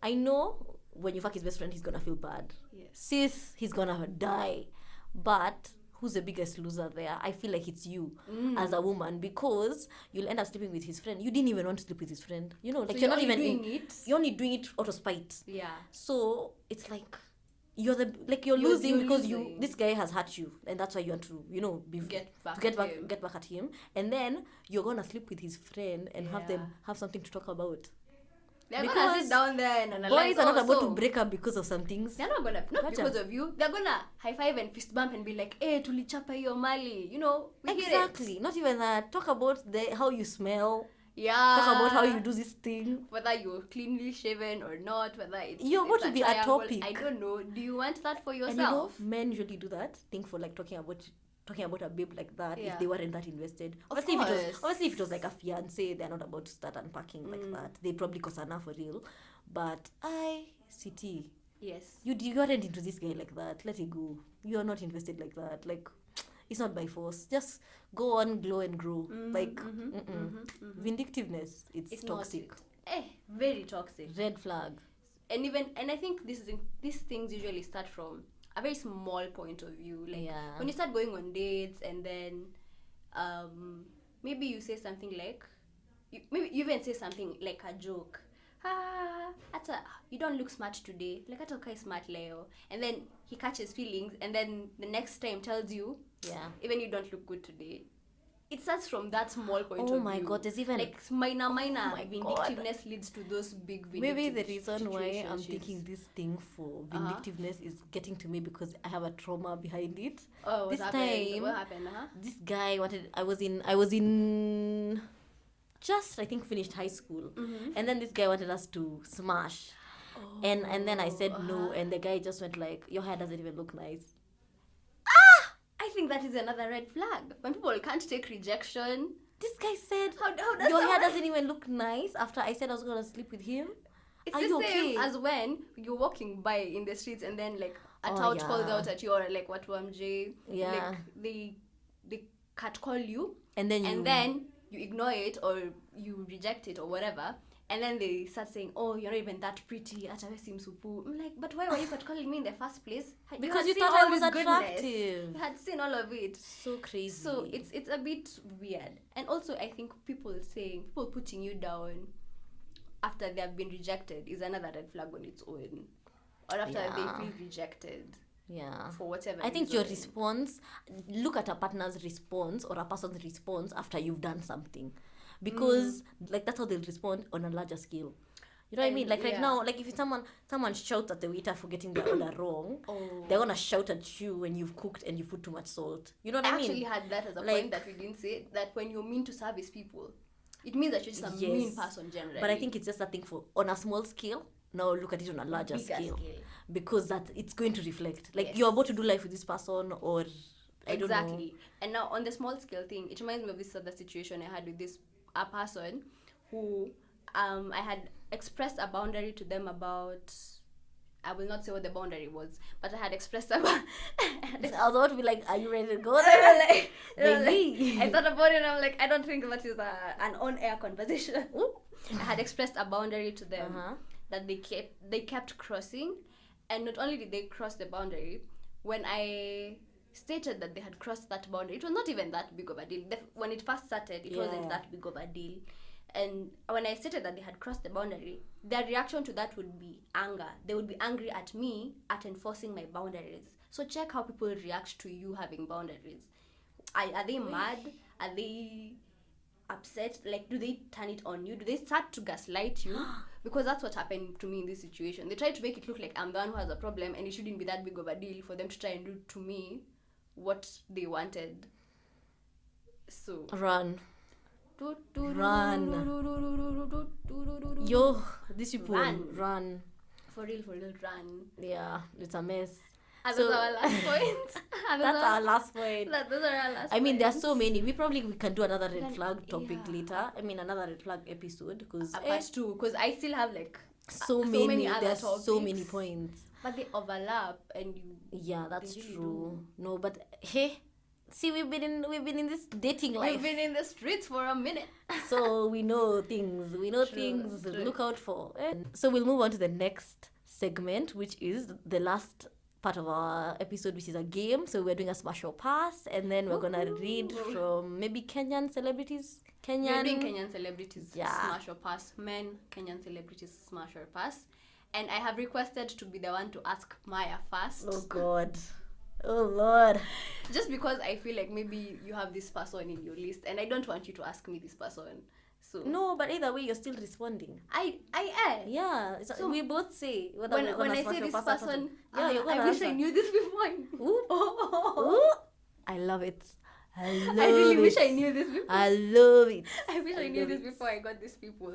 I know when you fuck his best friend, he's gonna feel bad. Yes. Sis, he's gonna die. But who's the biggest loser there? I feel like it's you as a woman, because you'll end up sleeping with his friend. You didn't even want to sleep with his friend. You know, like, so you're not even doing it. You're only doing it out of spite. Yeah. So it's like you're losing because this guy has hurt you, and that's why you want to, you know, get back at him, and then you're gonna sleep with his friend and have something to talk about. They're gonna sit down there and analyze. Boys are not about to break up because of some things. They're not because of you. They're gonna high five and fist bump and be like, "Hey, tulichapa hiyo mali." You know, exactly. Not even that. Talk about how you smell. Yeah. Talk about how you do this thing. Whether you're cleanly shaven or not. Whether you're going to be a topic. I don't know. Do you want that for yourself? And you know, men usually do that. Think for like talking about a babe like that, if they weren't that invested. Obviously if it was like a fiance, they're not about to start unpacking like that. They probably Kosana for real. But CT. Yes. You weren't into this guy like that. Let it go. You are not invested like that. Like, it's not by force. Just go on, glow and grow. Vindictiveness. It's toxic. Very toxic. Red flag. And I think these things usually start from a very small point of view. Like, when you start going on dates, and then maybe you say something like, maybe you even say something like a joke. You don't look smart today. Like, ata ukai smart leo. And then he catches feelings, and then the next time tells you, even you don't look good today. It starts from that small point of view. Oh my god, there's even like minor vindictiveness leads to those big vindictive. Maybe the reason why I'm thinking this thing for vindictiveness is getting to me because I have a trauma behind it. Oh, what happened? This guy I was in just, I think, finished high school, and then this guy wanted us to smash, and then I said no, and the guy just went like, your hair doesn't even look nice. I think that is another red flag. When people can't take rejection. This guy said, how does your hair doesn't even look nice after I said I was going to sleep with him. It's the same as when you're walking by in the streets, and then like a tout calls out at you, or like what MJ. Yeah. Like they catcall you, and then you ignore it, or you reject it, or whatever. And then they start saying, oh, you're not even that pretty. I'm like, but why were you calling me in the first place? Because you thought I was attractive. You had seen all of it. So crazy. So it's a bit weird. And also, I think people putting you down after they have been rejected is another red flag on its own. Or after they feel rejected. Yeah. For whatever I think reason. your response, look at a partner's response or a person's response after you've done something. Because like that's how they'll respond on a larger scale. You know what I mean? Like right now, like if someone shouts at the waiter for getting their order wrong, they're gonna shout at you when you've cooked and you put too much salt. You know what I mean? I actually had that as a point that we didn't say, that when you're mean to service people, it means that you're just a mean person generally. But I think it's just a thing for on a small scale. Now look at it on a larger scale. Because that it's going to reflect. Like you're about to do life with this person, or I don't know. And now on the small scale thing, it reminds me of this other situation I had with a person who I had expressed a boundary to them about I will not say what the boundary was, but I had expressed about. I was about to be like, are you ready to go there? Maybe. I thought about it and I'm like, I don't think that is an on-air conversation. I had expressed a boundary to them that they kept crossing, and not only did they cross the boundary, when I stated that they had crossed that boundary, it was not even that big of a deal. When it first started, it wasn't that big of a deal. And when I stated that they had crossed the boundary, their reaction to that would be anger. They would be angry at me at enforcing my boundaries. So check how people react to you having boundaries. Are they mad? Are they upset? Like, do they turn it on you? Do they start to gaslight you? Because that's what happened to me in this situation. They tried to make it look like I'm the one who has a problem, and it shouldn't be that big of a deal for them to try and do to me what they wanted. So run. Yo, these people run. For real, run. Yeah, it's a mess. And so, that's our last point. That's our last point. Those are our last I mean, points. there's so many. We can do another red flag topic later. I mean, another red flag episode. Because part 2. Because I still have like so many other there's topics. So many points. But they overlap and you... Yeah, that's really true. No, but hey... See, we've been in this dating life. We've been in the streets for a minute. So we know things. We know things to look out for. So we'll move on to the next segment, which is the last part of our episode, which is a game. So we're doing a smash or pass, and then we're gonna read from maybe Kenyan celebrities. We're doing Kenyan celebrities smash or pass. Men, Kenyan celebrities smash or pass. And I have requested to be the one to ask Maya first. Oh God. Oh Lord. Just because I feel like maybe you have this person in your list and I don't want you to ask me this person. So no, but either way you're still responding. I am. Yeah. So we both say whether when I say this person, you're gonna I wish answer. I knew this before. Ooh. I love it. I really wish I knew this before. I love it. I wish I knew this before I got these people.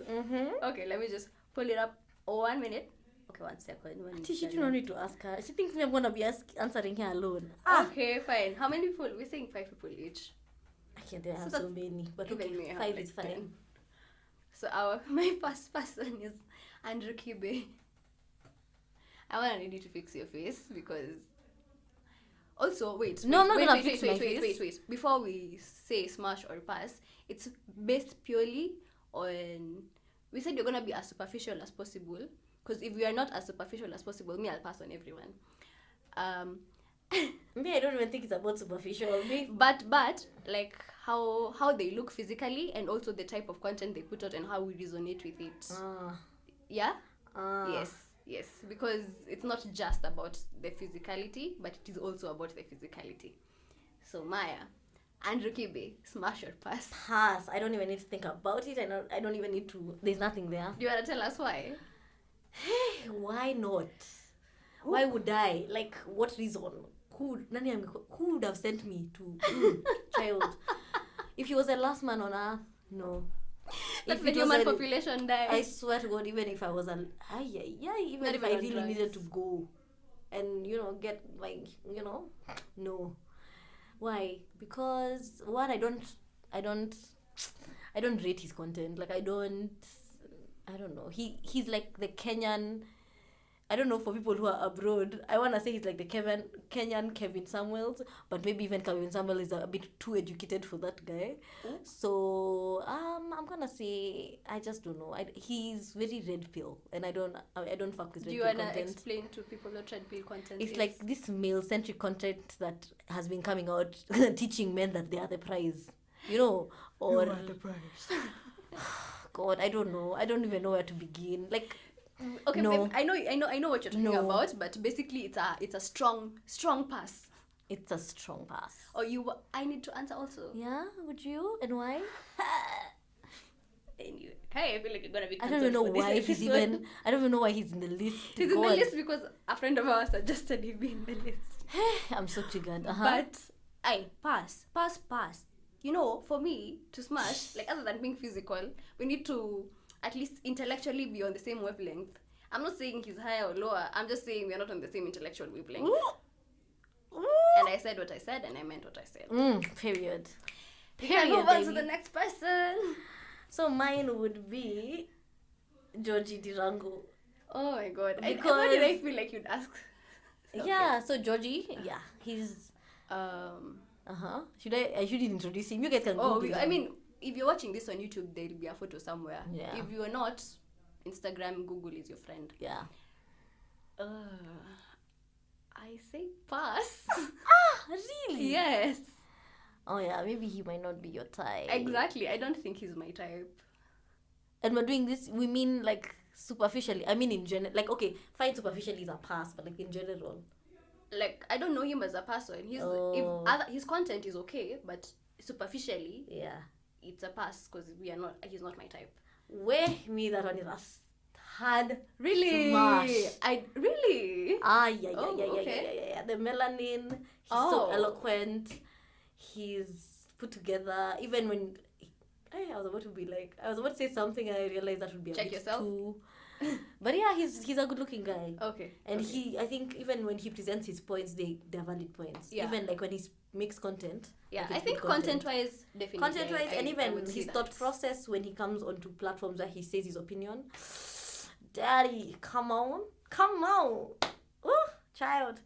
Okay, let me just pull it up. 1 minute. Okay, 1 second. She don't need to ask her. She thinks I'm gonna be answering her alone. Okay, fine. How many people? We're saying 5 people each. I can't have so many, but okay, 5 is fine. 10. So my first person is Andrew Kibe. I want you to fix your face because. Also, wait. No, I'm not gonna fix my face. Wait. Before we say smash or pass, it's based purely on. We said you're gonna be as superficial as possible. Because if we are not as superficial as possible, I'll pass on everyone. Me, I don't even think it's about superficial. But like how they look physically and also the type of content they put out and how we resonate with it. Yeah? Yes. Because it's not just about the physicality, but it is also about the physicality. So Maya, Andrew Kibe, smash or pass? Pass. I don't even need to think about it. I don't even need to. There's nothing there. Do you want to tell us why? Why not? Ooh. Why would I? Like, what reason? Who would have sent me to child? If he was the last man on earth, no. If the human population died. I swear to God, even if I was even if I really needed to go and get like no. Why? Because one, I don't rate his content. Like I don't know. He's like the Kenyan. I don't know, for people who are abroad, I want to say he's like the Kenyan Kevin Samuels, but maybe even Kevin Samuel is a bit too educated for that guy. So I'm gonna say I just don't know. He's very red pill, and I don't fuck with red pill content. Do you wanna explain to people what red pill content is? It's like this male-centric content that has been coming out, teaching men that they are the prize, or you are the prize. God, I don't know. I don't even know where to begin. Like. Okay, no. Babe, I know what you're talking about, but basically it's a strong pass. It's a strong pass. Or I need to answer also. Yeah, would you? And why? Anyway, I feel like you're gonna be. I don't even know why he's even. I don't even know why he's in the list. He's in the list because a friend of ours suggested he be in the list. I'm so triggered. But pass. For me to smash, like other than being physical, we need to at least intellectually be on the same wavelength. I'm not saying he's higher or lower. I'm just saying we're not on the same intellectual wavelength. Ooh. And I said what I said, and I meant what I said. Period. We can move on to the next person. So mine would be Georgie Dirango. Oh my god. Because Why did I feel like you'd ask? Okay. Yeah, so Georgie, he's Um. I shouldn't introduce him. You guys can Oh, Google I him. mean, if you're watching this on YouTube, there'll be a photo somewhere. Yeah. If you're not, Instagram, Google is your friend. Yeah. I say pass. Really? Yes. Oh yeah, maybe he might not be your type. Exactly. I don't think he's my type. And we're doing this, we mean like superficially. I mean in general, like okay, fine, superficially is a pass, but like in general. Like, I don't know him as a person. His content is okay, but superficially, it's a pass because he's not my type. That one is a hard Really? smash. Okay. The melanin, he's so eloquent, he's put together. Even when I was about to say something and I realized that would be a bit too. But yeah, he's a good looking guy. Okay. And I think even when he presents his points, they're valid points. Yeah. Even like when he makes content. Yeah, like I think content wise, definitely. Content wise, and even his thought process when he comes onto platforms where he says his opinion. Daddy, come on. Ooh, child.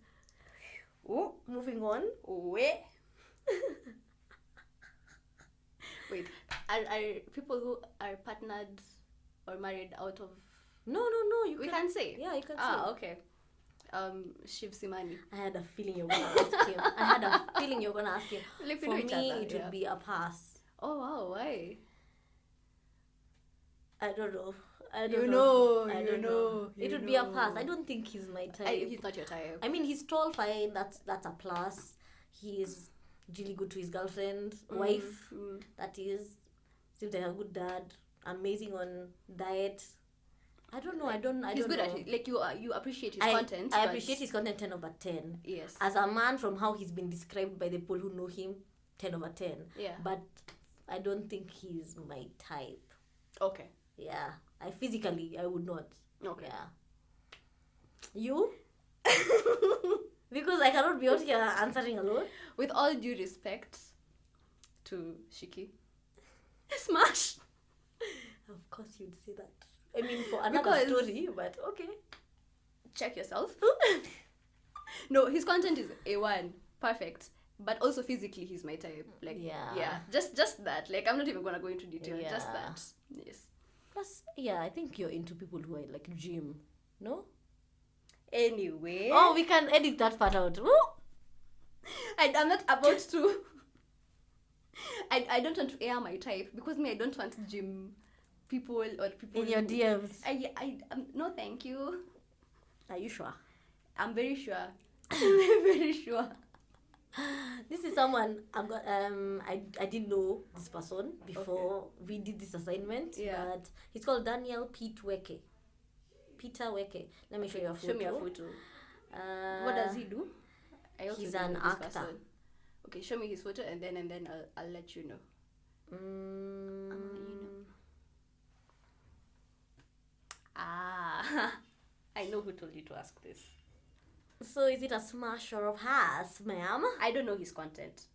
Ooh, moving on. Wait, are people who are partnered or married out of? No. We can say. Yeah, you can say. Okay. Shiv Simani. I had a feeling you're gonna ask him. Like, For me, it would be a pass. Oh wow, why? I don't know. It would be a pass. I don't think he's my type. He's not your type. I mean, he's tall, fine. That's a plus. He's really good to his girlfriend, wife. That is, seems like a good dad. Amazing on diet. I don't know. He's good at it. Like you appreciate his content. I appreciate his content 10 over 10. Yes. As a man, from how he's been described by the people who know him, 10 over 10. Yeah. But I don't think he's my type. Okay. Yeah. I would not. Okay. Yeah. You? Because I cannot be out here answering alone. With all due respect to Shiki, smash. Of course you'd say that. I mean, for another story, but okay. Check yourself. No, his content is A1. Perfect. But also physically, he's my type. Like, yeah. Just that. Like, I'm not even going to go into detail. Yeah. Just that. Yes. Plus, I think you're into people who are like gym. No? Anyway. Oh, we can edit that part out. Woo! I'm not about to. I don't want to air my type because I don't want gym people or people in your DMs. No, thank you. Are you sure? I'm very sure. I'm very sure. This is someone I didn't know this person before we did this assignment. Yeah. But he's called Daniel Peter Weke. Let me show you a photo. Show me a photo. What does he do? He's an actor. Person. Okay, show me his photo and then I'll let you know. I know who told you to ask this. So is it a smash or a pass, ma'am? I don't know his content,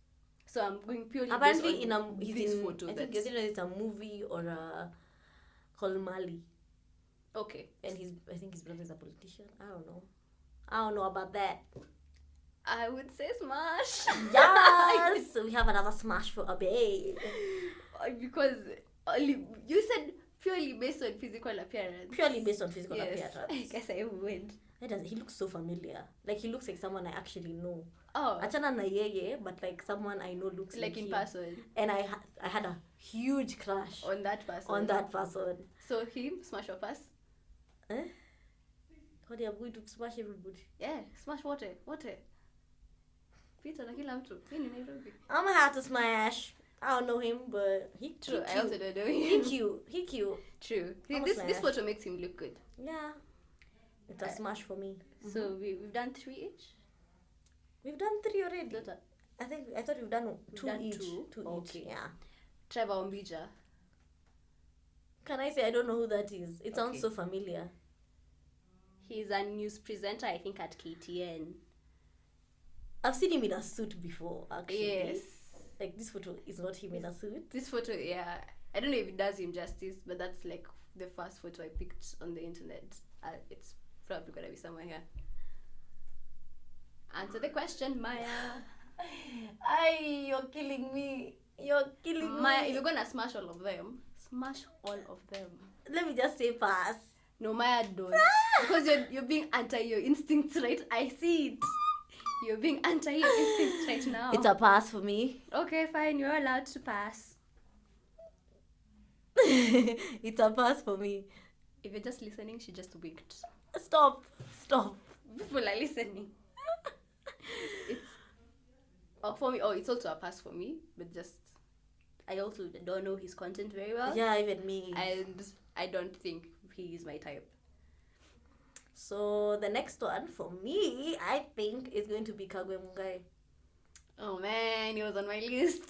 so I'm going purely apparently based on this photo. I think it's a movie or a called Mali. Okay. And I think his brother is a politician. I don't know about that. I would say smash. Yes. So we have another smash for Abe. Because you said purely based on physical appearance. Appearance. I guess I would. He looks so familiar. Like he looks like someone I actually know. Oh. Achana na yeye, but like someone I know looks like in him. person. And I had a huge crush on that person. So him, smash or pass? What are going to smash everybody? Yeah, smash wote. Peter na kila mtu. Hii ni Nairobi. I'm gonna have to smash. I don't know him, but he True, cute. I also don't know him. He cute. True. This photo makes him look good. Yeah. It's a smash for me. So we've done 3 each? We've done 3 already. I thought we've done 2 each. Two okay. each. Yeah. Trevor Ombija. Can I say I don't know who that is? It sounds so familiar. He's a news presenter, I think, at KTN. I've seen him in a suit before, actually. Yes. Like, this photo is not him in a suit. This photo, yeah. I don't know if it does him justice, but that's like the first photo I picked on the internet. It's probably gonna be somewhere here. Answer the question, Maya. You're killing me. You're killing Maya, me. if you're gonna smash all of them, smash all of them. Let me just say pass. No, Maya, don't. Because you're being anti your instincts, right? I see it. You're being anti your instincts right now. It's a pass for me. Okay, fine. You're allowed to pass. It's a pass for me. If you're just listening, she just winked. Stop. People are listening. For me. It's also a pass for me, but just I also don't know his content very well. Yeah, even me. And I don't think he is my type. So the next one for me, I think, is going to be Kagwe Mungai. Oh man, he was on my list.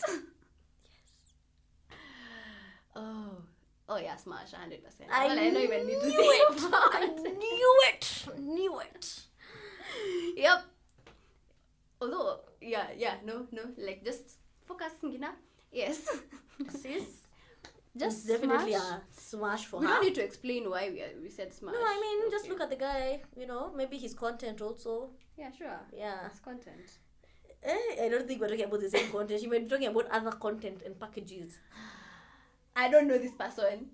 Yes. Oh yeah, smash 100%. I don't even need to knew say it. I knew it. Yep. Although, no, like just focus, Ngina. Yes. Sis, Just definitely smash. a smash for We her. don't need to explain why we said smash. No, I mean, just Okay. look at the guy, maybe his content also. Yeah, sure. Yeah. It's content. I don't think we're talking about the same content. You might be talking about other content and packages. I don't know this person.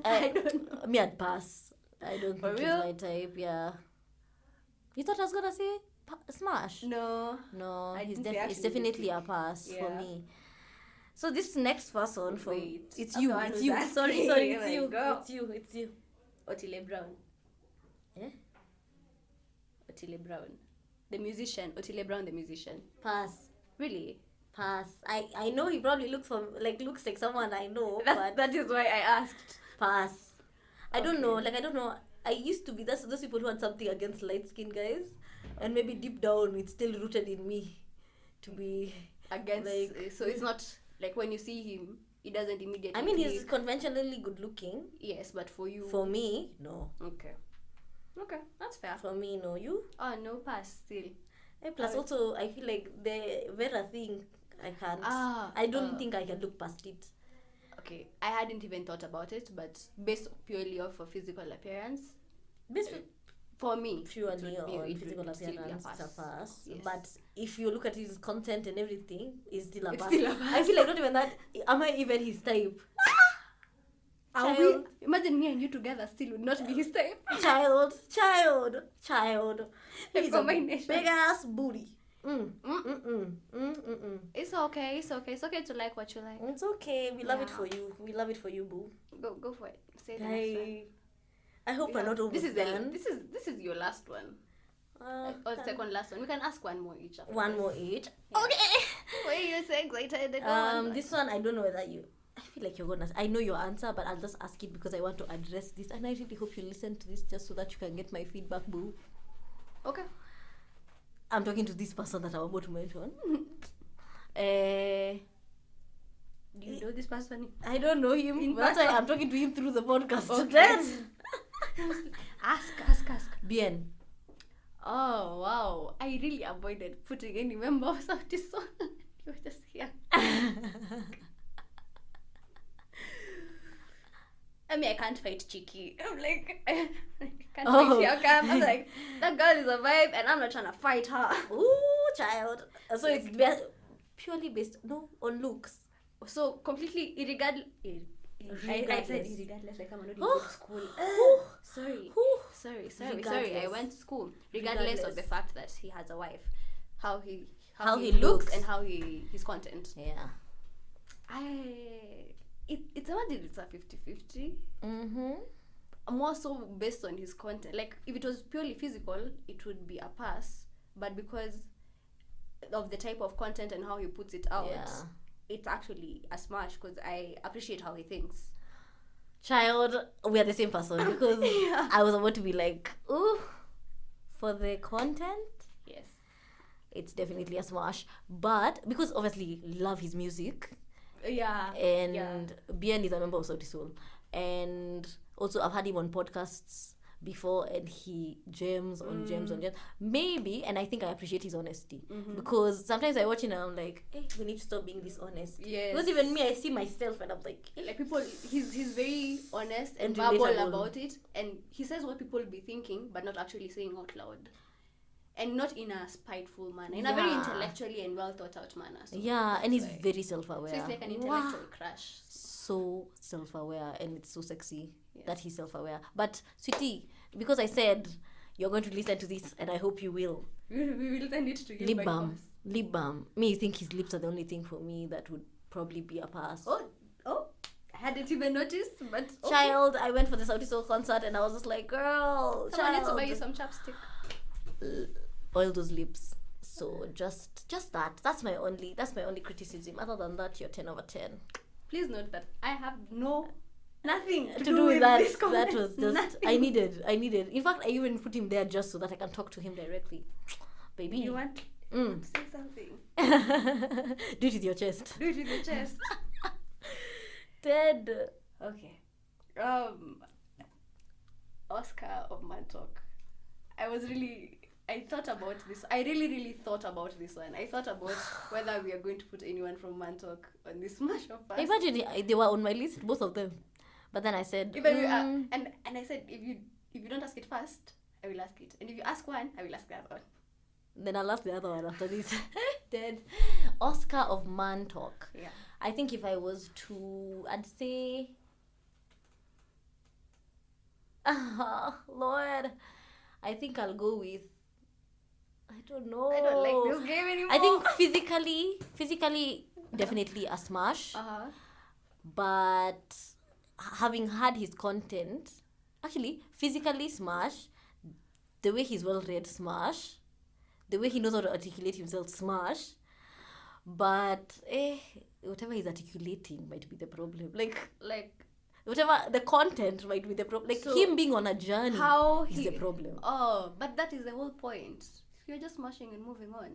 I don't know. Me, I'd pass. I don't For think he's real? my type, yeah. You thought I was gonna say smash? No. No, I it's didn't say it's actually definitely this a pass for Yeah. me. So this next person from Wait. it's I'm you, the one it's who's you. asking. Sorry, Oh it's my you, God. it's you. Otile Brown. Eh? Otile Brown. The musician. Otile Brown, the musician. Pass. Really? Pass. I know he probably looks like someone I know, but That is why I asked. pass. I don't know. Okay. I don't know. I used to be those people who had something against light skinned guys, and maybe deep down it's still rooted in me to be Against. like. So it's not like when you see him, he doesn't immediately. I mean, he's click. conventionally good looking. Yes, but for you. For me, no. Okay. Okay, that's fair. For me, no. You? Oh no, pass still. Plus, also, I feel like the Vera thing, I can't. I don't think I can look past it. Okay, I hadn't even thought about it, but based purely off of physical appearance, for me, Purely it would on it physical would still be a appearance, it's a pass. Yes. But if you look at his content and everything, it's still a It's pass. still a pass. I feel like not even that. Am I even his type? Are Child. we? Imagine me and you together still would not be his type. Child. A He's a combination. big ass booty. It's okay. It's okay to like what you like. It's okay. We love it Yeah. for you. We love it for you, boo. Go for it. Say the next one. I hope we're not almost This is done. this is your last one. Or second last one. We can ask one more each. After One this. more each. Yeah. Okay. Why are you so excited? Go on. This one I don't know whether you. I feel like you're gonna. I know your answer, but I'll just ask it because I want to address this, and I really hope you listen to this just so that you can get my feedback, boo. Okay. I'm talking to this person that I'm about to mention. Do you know this person? I don't know him. In But that's why person? I'm talking to him through the podcast. Okay. Ask. Bien. Oh wow! I really avoided putting any members of this one. You were just here. I mean, I can't fight Chiki. I'm like, I can't fight Yaka. I'm like, that girl is a vibe, and I'm not trying to fight her. Ooh, child. So it's purely based on looks. So completely irregardless. I said irregardless, like I'm not even Oh. go to school. Ooh. Sorry. Ooh. Sorry. I Regardless. went to school. Regardless of the Regardless. fact that he has a wife, how he he looks looks. and how his content. Yeah. It's imagine it's a 50-50. Mm-hmm. More so based on his content. Like if it was purely physical, it would be a pass. But because of the type of content and how he puts it out, Yeah. it's actually a smash because I appreciate how he thinks. Child, we are the same person because Yeah. I was about to be like, ooh, for the content, Yes. it's definitely a smash. But because obviously love his music, Yeah. and Bien is a member of Sauti Soul, and also I've had him on podcasts before, and he gems on gems on gems. Maybe, and I think I appreciate his honesty, because sometimes I watch it and I'm like, hey, we need to stop being dishonest. Yes. Because even me, I see myself and I'm like, like people, he's very honest and And verbal relatable. about it, and he says what people will be thinking but not actually saying out loud, and not in a spiteful manner, in a very Yeah. intellectually and well thought out manner. So yeah, that's and he's why. very self-aware. So it's like an intellectual crush. So self-aware, and it's so sexy Yes. that he's self-aware. But sweetie, because I said you're going to listen to this, and I hope you will. We will send it to you Lip by balm. force. Lip balm. Me, you think his lips are the only thing for me that would probably be a pass. Oh, I hadn't even noticed, but okay. Child, I went for the Saudi Soul concert and I was just like, girl, Someone needs to child, buy you some chapstick. oil those lips. So just that. That's my only criticism. Other than that, you're 10 over 10. Please note that I have nothing To do with that. that, that was just Nothing. I needed. In fact, I even put him there just so that I can talk to him directly. Baby, You want to say something? do it with your chest. Do it with your chest. Dead. Okay. Oscar of Man Talk. I thought about this. I really thought about this one. I thought about whether we are going to put anyone from Man Talk on this Smash of Us. Imagine they were on my list, both of them. But then I said, Even and I said, if you don't ask it first, I will ask it. And if you ask one, I will ask the other one. then I'll ask the other one after this. Dead. Oscar of Man Talk. Yeah. I think if I was to, I'd say, Lord, I think I'll go with, I don't know. I don't like this game anymore. I think physically, definitely a smash. But having had his content, actually, physically smash, the way he's well read, smash, the way he knows how to articulate himself, smash. But whatever he's articulating might be the problem. Like whatever the content might be the problem. Like So, him being on a journey is the problem. Oh, but that is the whole point. You're just smashing and moving on.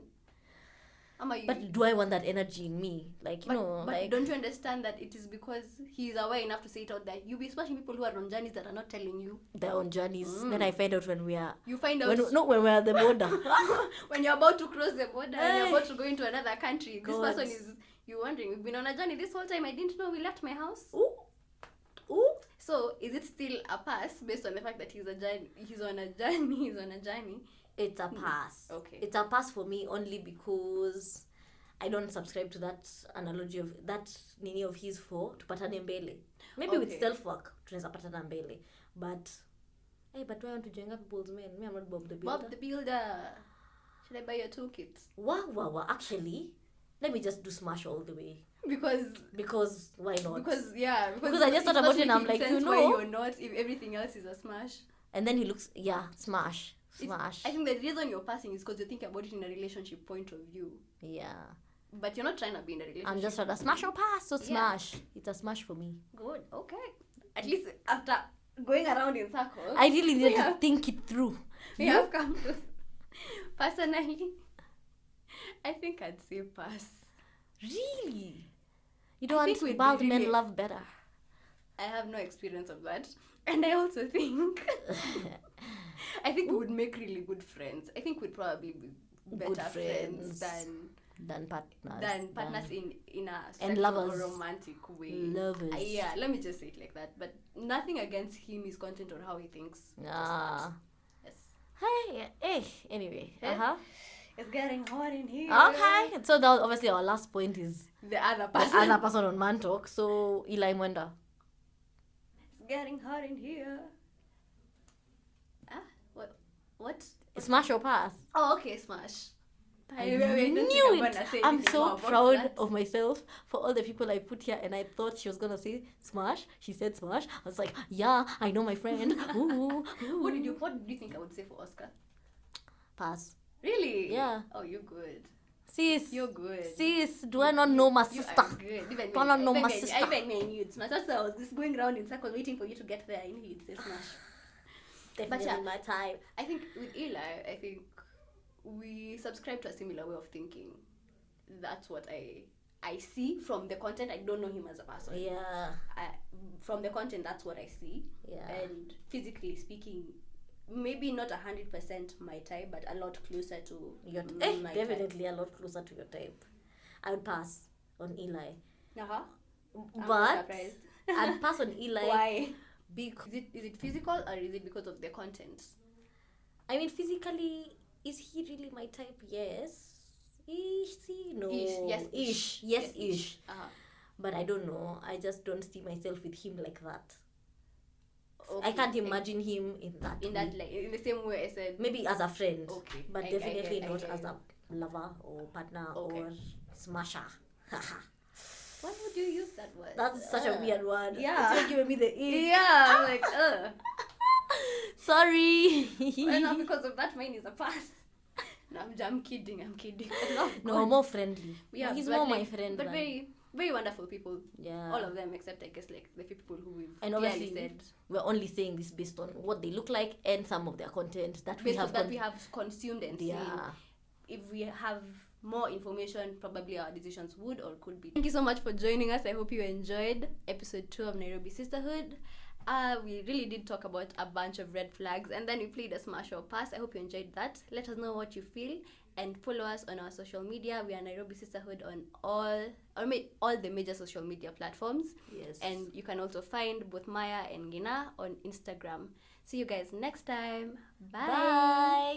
But do I want that energy in me? Like, but don't you understand that it is because he's aware enough to say it out there? You'll be smashing people who are on journeys that are not telling you. they're on journeys. Then I find out when we are. You find out When we're at the border. when you're about to cross the border and you're about to go into another country. God. This person is, you're wondering, we've been on a journey this whole time. I didn't know we left my house. Ooh. So is it still a pass based on the fact that he's on a journey? It's a pass. Okay. It's a pass for me only because I don't subscribe to that analogy of that nini of his for tupatane mbele. Maybe with self work tunaweza patana mbele. But do I want to jenga people's men? Me, I'm not Bob the Builder. Bob the Builder. Should I buy your toolkit? Wow. Actually, let me just do smash all the way. Because why not? Because I just thought about it and I'm like, why you're not if everything else is a smash. And then he looks, smash. I think the reason you're passing is because you're thinking about it in a relationship point of view. Yeah. But you're not trying to be in a relationship. I'm just trying to smash or pass, so smash. It's a smash for me. Good, okay. At least after going around in circles. I really need to think it through. We have come to... Personally, I think I'd say pass. Really? You don't think want we'd bald be men really- love better? I have no experience of that. And I also think... I think we would make really good friends. I think we'd probably be better Good friends than partners. than partners in a And sexual lovers. or romantic way. Lovers. Yeah, let me just say it like that. But nothing against him, his content, or how he thinks. Ah. Yes. Hey. Anyway. It's getting hot in here. Okay. So that obviously our last point is The other the person. other person on Man Talk. So Eli Mwenda. It's getting hot in here. What? Smash or pass? Oh, okay, smash. I don't think knew I'm it. gonna say I'm anything so more about proud that. of myself for all the people I put here, and I thought she was gonna say smash. She said smash. I was like, yeah, I know my friend. Ooh. What did you think I would say for Oscar? Pass. Really? Yeah. Oh, you're good. Sis. You're good. Sis, do I not know my You sister? are good. Even Do I not know my sister? Even me and you, it's not. That's why I was just going around in circles waiting for you to get there. I knew you'd say smash. Definitely my type. I think with Eli, I think we subscribe to a similar way of thinking. That's what I see from the content. I don't know him as a person. Yeah. From the content, that's what I see. Yeah. And physically speaking, maybe not 100% my type, but a lot closer to Your my definitely a lot closer to your type. I would pass on Eli. type. I'm But surprised. I'd pass on Eli. Why? Because Is it physical or is it because of the content? I mean, physically, is he really my type? Yes. Is he? No. Ish. Yes, ish. Uh-huh. But I don't know. I just don't see myself with him like that. Okay. I can't imagine him in that in way. that, like, in the same way I said. Maybe as a friend. Okay. But I definitely not get as you. a lover or partner Okay. or smasher. Why would you use that word? That's such a weird word. Yeah. It's like giving me the ick. Yeah, I'm like, Sorry. Well, now because of that, mine is a pass. No, I'm kidding. I love No, God. more friendly. Yeah, He's but more like, my friend. But than- very, very wonderful people. Yeah. All of them, except I guess like the people who we've And clearly obviously, said. we're only saying this based on what they look like and some of their content that we Based have. on that we have consumed and seen. Yeah. If we have more information, probably our decisions would or could be. Thank you so much for joining us. I hope you enjoyed episode 2 of Nairobi Sisterhood. We really did talk about a bunch of red flags, and then we played a smash or pass. I hope you enjoyed that. Let us know what you feel, and follow us on our social media. We are Nairobi Sisterhood on all the major social media platforms. Yes. And you can also find both Maya and Gina on Instagram. See you guys next time. Bye. Bye.